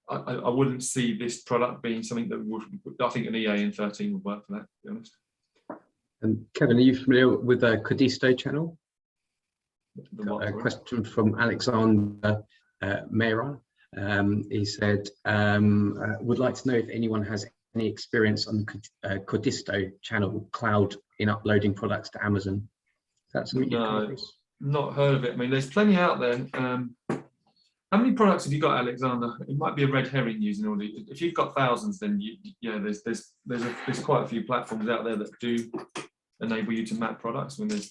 Speaker 2: I wouldn't see this product being something that would. I think an EAN 13 would work for that, to be honest. And
Speaker 1: Kevin, are you familiar with the Codisto channel? A question from Alexander Mehra. He said, would like to know if anyone has any experience on the Codisto channel cloud in uploading products to Amazon. Is that something you've come across?
Speaker 2: Not heard of it. I mean, there's plenty out there. How many products have you got, Alexander? It might be a red herring using all the. If you've got thousands, then there's quite a few platforms out there that do enable you to map products. I mean,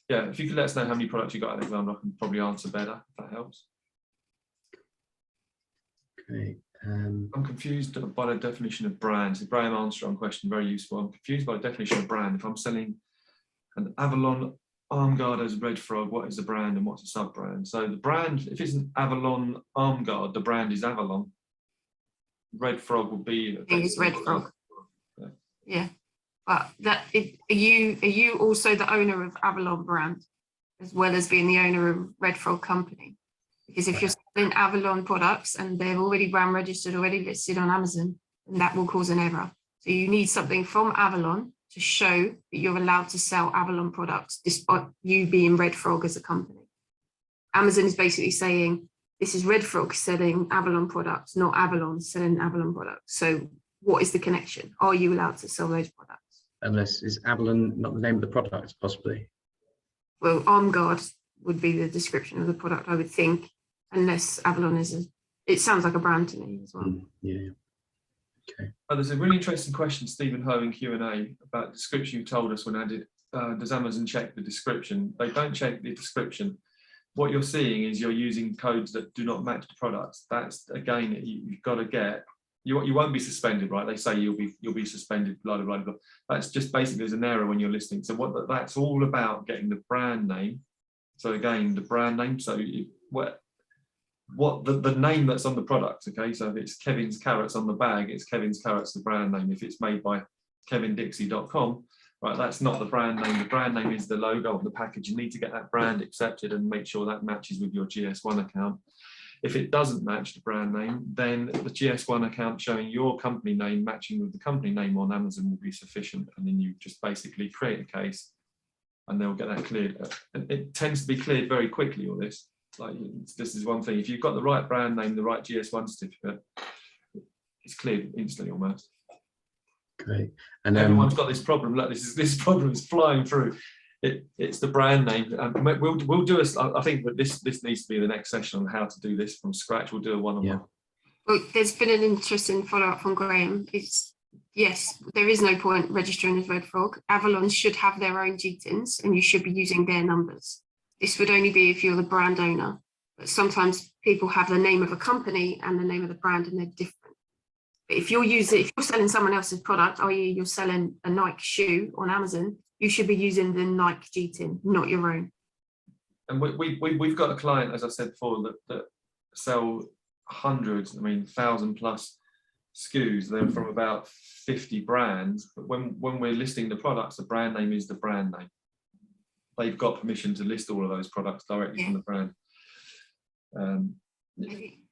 Speaker 2: yeah, if you could let us know how many products you got, Alexander, I can probably answer better if that helps.
Speaker 1: Great.
Speaker 2: I'm confused by the definition of brand. So Graham Armstrong question, very useful. I'm confused by the definition of brand. If I'm selling an Avalon arm guard as Red Frog, what is the brand and what's a sub brand? So the brand, if it's an Avalon arm guard, the brand is Avalon. Red Frog will be.
Speaker 3: I think it's Red Frog.
Speaker 2: Yeah.
Speaker 3: Yeah, but are you also the owner of Avalon brand, as well as being the owner of Red Frog company? Because if you're selling Avalon products and they're already brand registered, already listed on Amazon, then that will cause an error. So you need something from Avalon to show that you're allowed to sell Avalon products despite you being Red Frog as a company. Amazon is basically saying, this is Red Frog selling Avalon products, not Avalon selling Avalon products. So what is the connection? Are you allowed to sell those products?
Speaker 1: Unless, is Avalon not the name of the product, possibly?
Speaker 3: Well, Arm Guard would be the description of the product, I would think, unless Avalon is it sounds like a brand to me as well.
Speaker 1: Yeah. Okay.
Speaker 2: There's a really interesting question, Stephen Ho in Q&A, about the description you told us when I did. Does Amazon check the description? They don't check the description. What you're seeing is you're using codes that do not match the products. That's, again, you've got to get. You won't be suspended, right? They say you'll be suspended, blah, blah, blah, blah. That's just basically there's an error when you're listening. So what that's all about, getting the brand name. So again, the brand name. So what the name that's on the product, okay? So if it's Kevin's Carrots on the bag, it's Kevin's Carrots, the brand name. If it's made by KevinDixie.com, right, that's not the brand name. The brand name is the logo of the package. You need to get that brand accepted and make sure that matches with your GS1 account. If it doesn't match the brand name, then the GS1 account showing your company name matching with the company name on Amazon will be sufficient. And then you just basically create a case and they'll get that cleared. And it tends to be cleared very quickly, all this. Like, this is one thing. If you've got the right brand name, the right GS1 certificate, it's cleared instantly almost.
Speaker 1: Great. And
Speaker 2: everyone's got this problem. Look, this problem is flying through. It's the brand name, and we'll do I think that this needs to be the next session on how to do this from scratch. We'll do a one-on-one.
Speaker 1: Yeah.
Speaker 3: Well, there's been an interesting follow-up from Graham. Yes, there is no point registering as Red Frog. Avalon should have their own GTINs, and you should be using their numbers. This would only be if you're the brand owner. But sometimes people have the name of a company and the name of the brand, and they're different. But if you're selling someone else's product, i.e., you're selling a Nike shoe on Amazon, you should be using the Nike GTIN, not your own.
Speaker 2: And we've got a client, as I said before, that sell hundreds, 1,000 plus SKUs. They're from about 50 brands. But when we're listing the products, the brand name is the brand name. They've got permission to list all of those products directly from the brand. And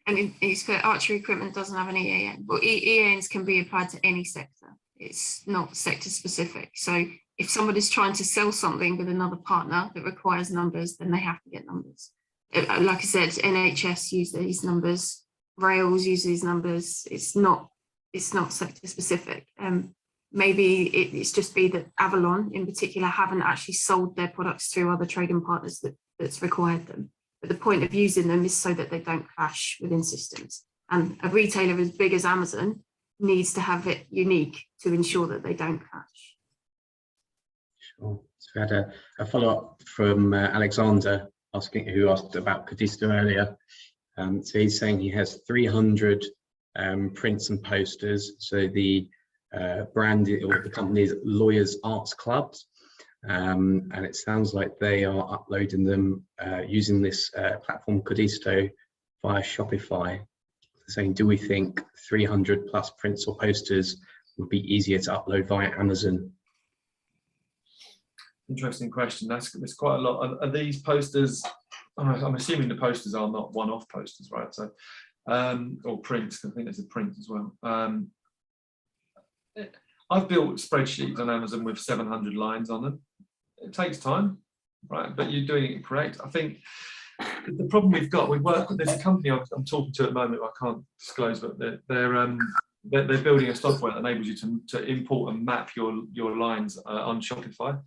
Speaker 3: it's for archery equipment doesn't have an EAN. But EANs can be applied to any sector. It's not sector specific. So if somebody's trying to sell something with another partner that requires numbers, then they have to get numbers. Like I said, NHS use these numbers, Rails use these numbers. It's not sector specific. Maybe it's just be that Avalon in particular haven't actually sold their products through other trading partners that's required them. But the point of using them is so that they don't clash within systems. And a retailer as big as Amazon needs to have it unique to ensure that they don't clash.
Speaker 1: Sure. So we had a follow-up from Alexander who asked about Codisto earlier. So he's saying he has 300 prints and posters. So the brand or the company is Lawyers Arts Clubs, and it sounds like they are uploading them using this platform Codisto via Shopify. Saying, do we think 300 plus prints or posters would be easier to upload via Amazon?
Speaker 2: Interesting question. There's quite a lot. Are these posters? I'm assuming the posters are not one-off posters, right? So, or prints. I think there's a print as well. I've built spreadsheets on Amazon with 700 lines on them. It takes time, right? But you're doing it correct. I think the problem we've got, there's a company I'm talking to at the moment, I can't disclose, but they're building a software that enables you to import and map your lines on Shopify.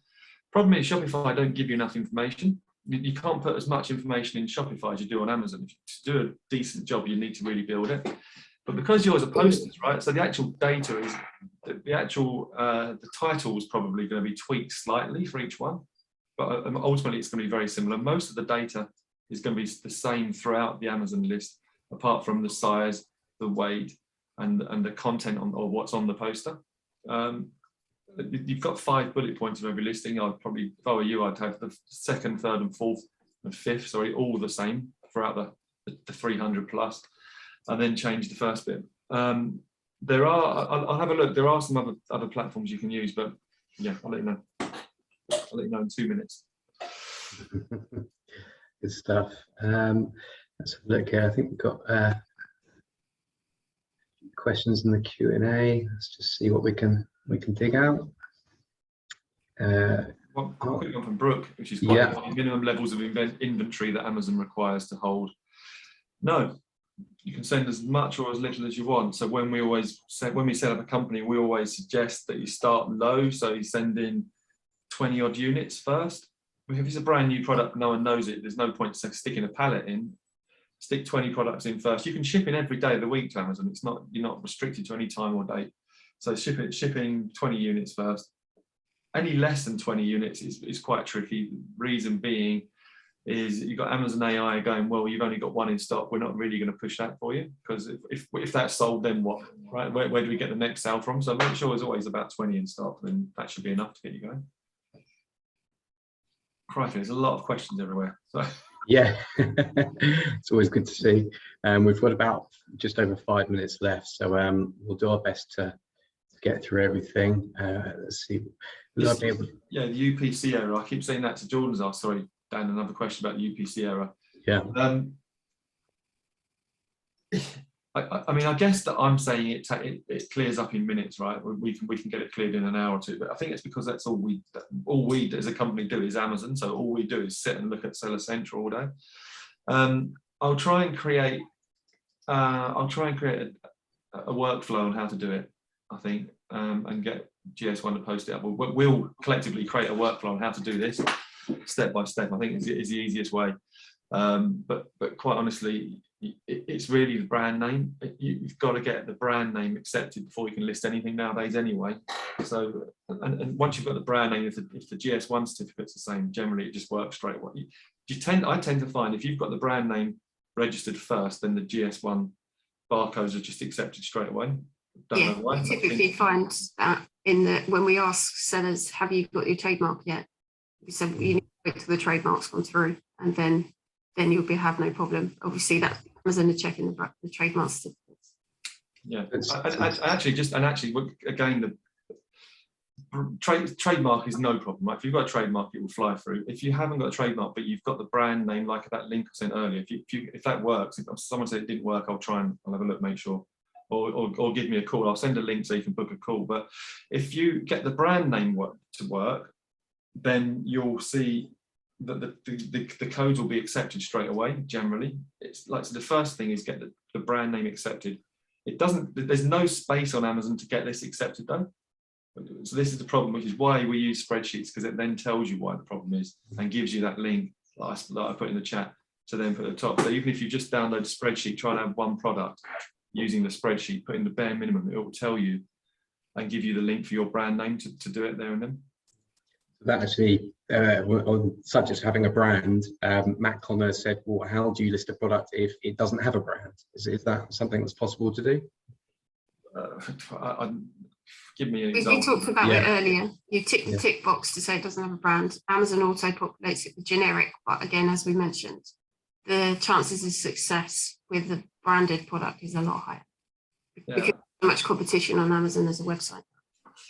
Speaker 2: Problem is Shopify don't give you enough information. You can't put as much information in Shopify as you do on Amazon. To do a decent job, you need to really build it. But because yours are posters, right? So the actual data is, the title is probably going to be tweaked slightly for each one, but ultimately it's going to be very similar. Most of the data is going to be the same throughout the Amazon list, apart from the size the weight, and the content on, or what's on the poster. You've got 5 bullet points of every listing. I'd probably, if I were you, I'd have the 2nd, 3rd, and 4th, and 5th, sorry, all the same throughout the 300 plus, and then change the first bit. There are, I'll have a look. There are some other platforms you can use, but yeah, I'll let you know. I'll let you know in 2 minutes.
Speaker 1: Good stuff. Let's have a look here. I think we've got questions in the Q&A. Let's just see what we can dig out.
Speaker 2: One quick one from Brooke, which is quite minimum levels of inventory that Amazon requires to hold. No, you can send as much or as little as you want. So when we set up a company, we always suggest that you start low. So you send in 20 odd units first. If it's a brand new product, no one knows it, there's no point sticking a pallet in. Stick 20 products in first. You can ship in every day of the week to Amazon. It's not, you're not restricted to any time or date. So shipping 20 units first. Any less than 20 units is quite tricky. Reason being is you've got Amazon AI going, well, you've only got 1 in stock. We're not really going to push that for you, because if that's sold, then what, right? Where do we get the next sale from? So make sure there's always about 20 in stock, then that should be enough to get you going. Crikey, there's a lot of questions everywhere. So.
Speaker 1: Yeah, it's always good to see. We've got about just over 5 minutes left, so we'll do our best to get through everything. Let's see.
Speaker 2: Yeah, the UPC error. I keep saying that to Jordan's asked. Sorry, Dan, another question about the UPC error.
Speaker 1: Yeah.
Speaker 2: I mean, I guess that I'm saying it clears up in minutes, right? We can get it cleared in an hour or two. But I think it's because that's all we as a company do is Amazon. So all we do is sit and look at Seller Central all day. I'll try and create a workflow on how to do it, I think, and get GS1 to post it up. We'll collectively create a workflow on how to do this step by step. I think is the easiest way. But quite honestly, it's really the brand name. You've got to get the brand name accepted before you can list anything nowadays anyway. So, and once you've got the brand name, if the GS1 certificate's the same, generally it just works straight away. I tend to find if you've got the brand name registered first, then the GS1 barcodes are just accepted straight away. Don't know why.
Speaker 3: We typically find that when we ask sellers, have you got your trademark yet? So you need to wait till the trademarks come through, and then you'll have no problem. Obviously, that Amazon are checking the trademark certificates.
Speaker 2: Yeah, again, the trademark is no problem. Right? If you've got a trademark, it will fly through. If you haven't got a trademark, but you've got the brand name, like that link I sent earlier, if that works, if someone said it didn't work, I'll have a look, make sure. Or give me a call. I'll send a link so you can book a call. But if you get the brand name to work, then you'll see that the codes will be accepted straight away. Generally, it's like, so the first thing is get the brand name accepted. There's no space on Amazon to get this accepted though. So this is the problem, which is why we use spreadsheets, because it then tells you why the problem is and gives you that link that I put in the chat to then put at the top. So even if you just download a spreadsheet, try and have one product using the spreadsheet, put in the bare minimum, it will tell you and give you the link for your brand name to do it there and then.
Speaker 1: That actually, on such as having a brand, Matt Connor said, well, how do you list a product if it doesn't have a brand? Is that something that's possible to do?
Speaker 2: Give me an example.
Speaker 3: We talked about it earlier. You tick the tick box to say it doesn't have a brand. Amazon auto populates it with generic, but again, as we mentioned, the chances of success with the branded product is a lot higher because there's so much competition on Amazon as a website.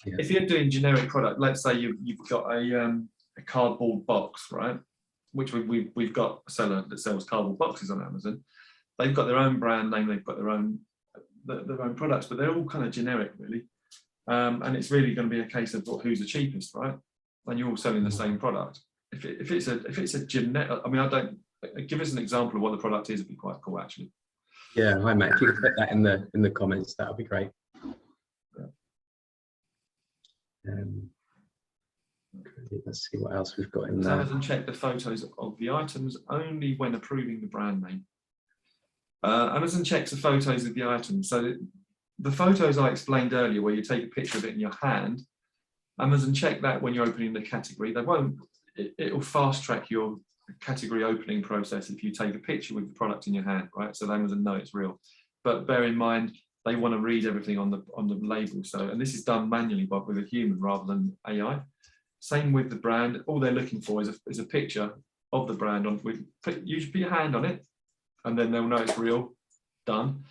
Speaker 1: Yeah.
Speaker 2: If you're doing generic product, let's say you've got a cardboard box, right? Which we've got a seller that sells cardboard boxes on Amazon. They've got their own brand name, they've got their own products, but they're all kind of generic, really. And it's really going to be a case of who's the cheapest, right? And you're all selling the same product. If it's a generic, I mean, give us an example of what the product is. It'd be quite cool, actually.
Speaker 1: Yeah, hi Matt. If you could put that in the comments, that would be great. Let's see what else we've got in there.
Speaker 2: Amazon check the photos of the items only when approving the brand name. Amazon checks the photos of the items. So the photos I explained earlier, where you take a picture of it in your hand, Amazon check that when you're opening the category. They won't. It will fast track your category opening process if you take a picture with the product in your hand, right? So Amazon know it's real. but bear in mind they want to read everything on the label. So, and this is done manually with a human rather than AI. Same with the brand. All they're looking for is a picture of the brand on. You should put your hand on it, and then they'll know it's real. Done.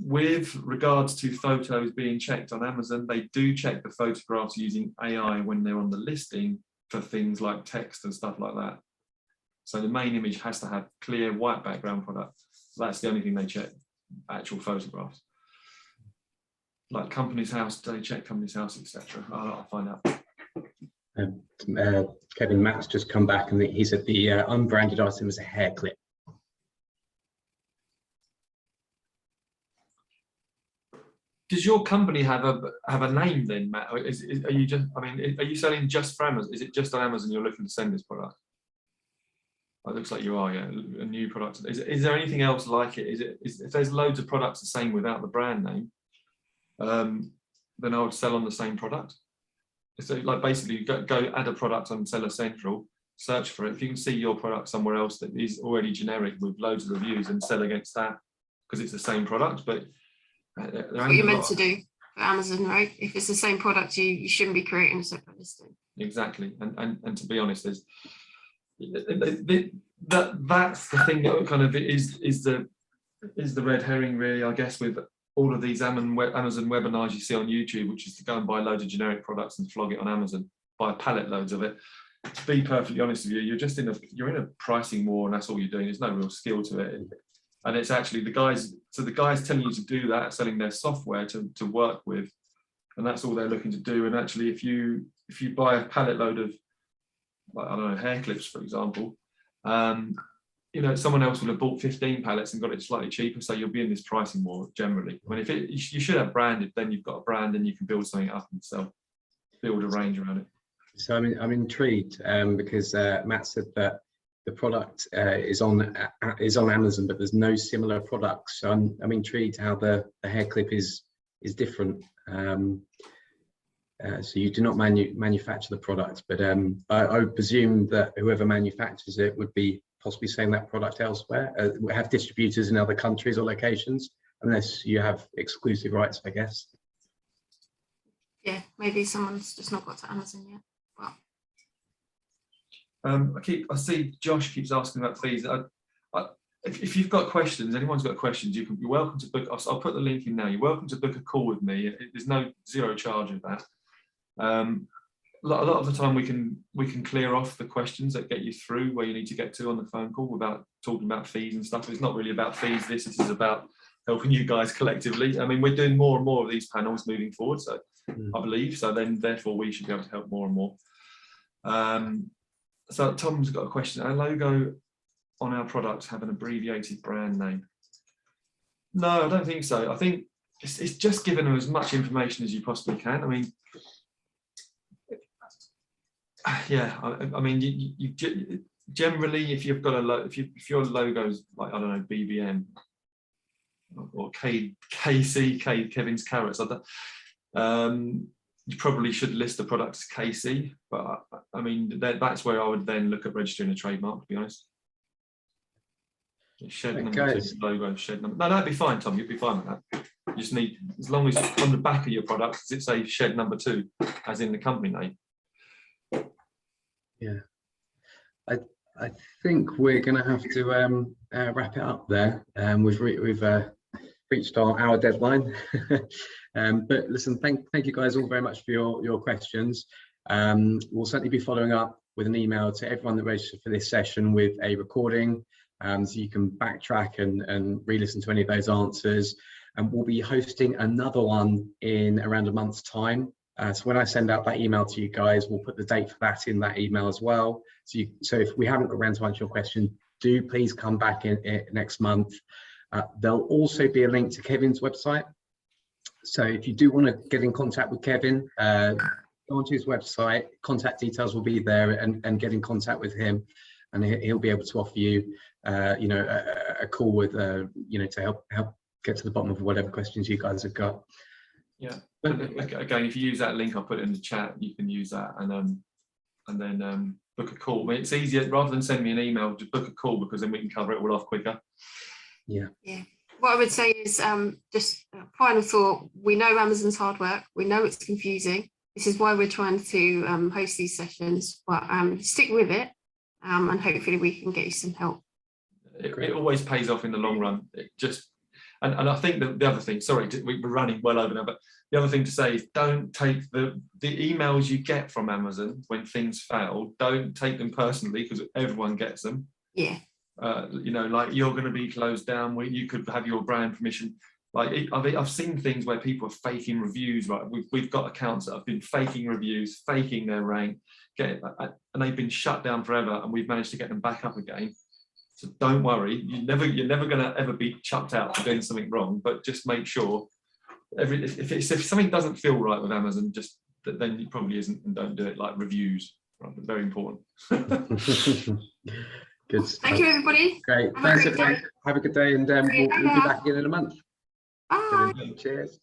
Speaker 2: With regards to photos being checked on Amazon, they do check the photographs using AI when they're on the listing for things like text and stuff like that. So the main image has to have clear white background product. That's the only thing they check, actual photographs. Like Company's House, they check Company's House, etc. I'll find out.
Speaker 1: Kevin, Matt's just come back and he said the unbranded item is a hair clip.
Speaker 2: Does your company have a name then, Matt? Are you just? I mean, are you selling just for Amazon? Is it just on Amazon you're looking to send this product? It looks like you are. Yeah, a new product. Is there anything else like it? If there's loads of products the same without the brand name, then I would sell on the same product. So, like basically, go add a product on Seller Central, search for it. If you can see your product somewhere else that is already generic with loads of reviews, and sell against that because it's the same product, but
Speaker 3: That's what you're meant to do for Amazon, right? If it's the same product, you shouldn't be creating a separate listing.
Speaker 2: Exactly, and to be honest, there's that's the thing that kind of is the red herring, really, I guess, with all of these Amazon webinars you see on YouTube, which is to go and buy loads of generic products and flog it on Amazon, buy pallet loads of it. To be perfectly honest with you, you're in a pricing war, and that's all you're doing. There's no real skill to it. And it's actually the guys telling you to do that, selling their software to work with, and that's all they're looking to do. And actually, if you buy a pallet load of, like, I don't know, hair clips, for example, you know, someone else will have bought 15 pallets and got it slightly cheaper, so you'll be in this pricing war generally. I mean, you should have branded, then you've got a brand, and you can build something up and build a range around it.
Speaker 1: So I'm intrigued because Matt said that the product is on Amazon, but there's no similar products. So I'm intrigued how the hair clip is different. So you do not manufacture the product, but I would presume that whoever manufactures it would be possibly selling that product elsewhere. We have distributors in other countries or locations, unless you have exclusive rights, I guess.
Speaker 3: Yeah, maybe someone's just not got to Amazon yet. Well,
Speaker 2: I see Josh keeps asking about fees. If you've got questions, anyone's got questions, you're welcome to book. I'll put the link in now. You're welcome to book a call with me. There's zero charge of that. A lot of the time we can clear off the questions that get you through where you need to get to on the phone call without talking about fees and stuff. It's not really about fees. This is about helping you guys collectively. I mean, we're doing more and more of these panels moving forward, so I believe so. Then therefore we should be able to help more and more. So Tom's got a question. Our logo on our products have an abbreviated brand name? No, I don't think so. I think it's just giving them as much information as you possibly can. I mean, yeah, I mean, you generally, if you've got if your logo's like, I don't know, BBM or KC, Kevin's Carrots, you probably should list the product as KC, but I mean, that's where I would then look at registering a trademark, to be honest. Shed number 2 logo, shed number. No, that'd be fine, Tom. You'd be fine with that. You just need, as long as on the back of your product, does it say shed number 2, as in the company name?
Speaker 1: Yeah, I think we're going to have to wrap it up there. We've reached our deadline. But listen, thank you guys all very much for your questions. We'll certainly be following up with an email to everyone that registered for this session with a recording, so you can backtrack and re-listen to any of those answers. And we'll be hosting another one in around a month's time. So when I send out that email to you guys, we'll put the date for that in that email as well. So if we haven't got around to answer your question, do please come back in next month. There'll also be a link to Kevin's website. So if you do want to get in contact with Kevin, go onto his website, contact details will be there, and get in contact with him, and he'll be able to offer you, a call with, to help get to the bottom of whatever questions you guys have got.
Speaker 2: Yeah. Again, if you use that link, I'll put it in the chat. You can use that, and then book a call. I mean, it's easier rather than send me an email. Just book a call, because then we can cover it all off quicker.
Speaker 1: Yeah.
Speaker 3: what I would say is just a final thought. We know Amazon's hard work. We know it's confusing. This is why we're trying to host these sessions, but stick with it and hopefully we can get you some help.
Speaker 2: It always pays off in the long run. It just, and I think the other thing, sorry, we're running well over now, but the other thing to say is don't take the emails you get from Amazon when things fail, don't take them personally, because everyone gets them.
Speaker 3: Yeah.
Speaker 2: You know, like you're going to be closed down, where you could have your brand permission. Like I've seen things where people are faking reviews, right? We've got accounts that have been faking reviews, faking their rank, and they've been shut down forever, and we've managed to get them back up again. So don't worry, you're never going to ever be chucked out for doing something wrong, but just make sure if something doesn't feel right with Amazon, just then it probably isn't, and don't do it. Like reviews, right? Very important.
Speaker 1: Good.
Speaker 3: Thank you, everybody.
Speaker 1: Great.
Speaker 3: Have a
Speaker 1: Thanks,
Speaker 3: great
Speaker 1: everyone.
Speaker 3: day.
Speaker 1: Have a good day, and we'll be back again in a month.
Speaker 3: Bye.
Speaker 1: Cheers.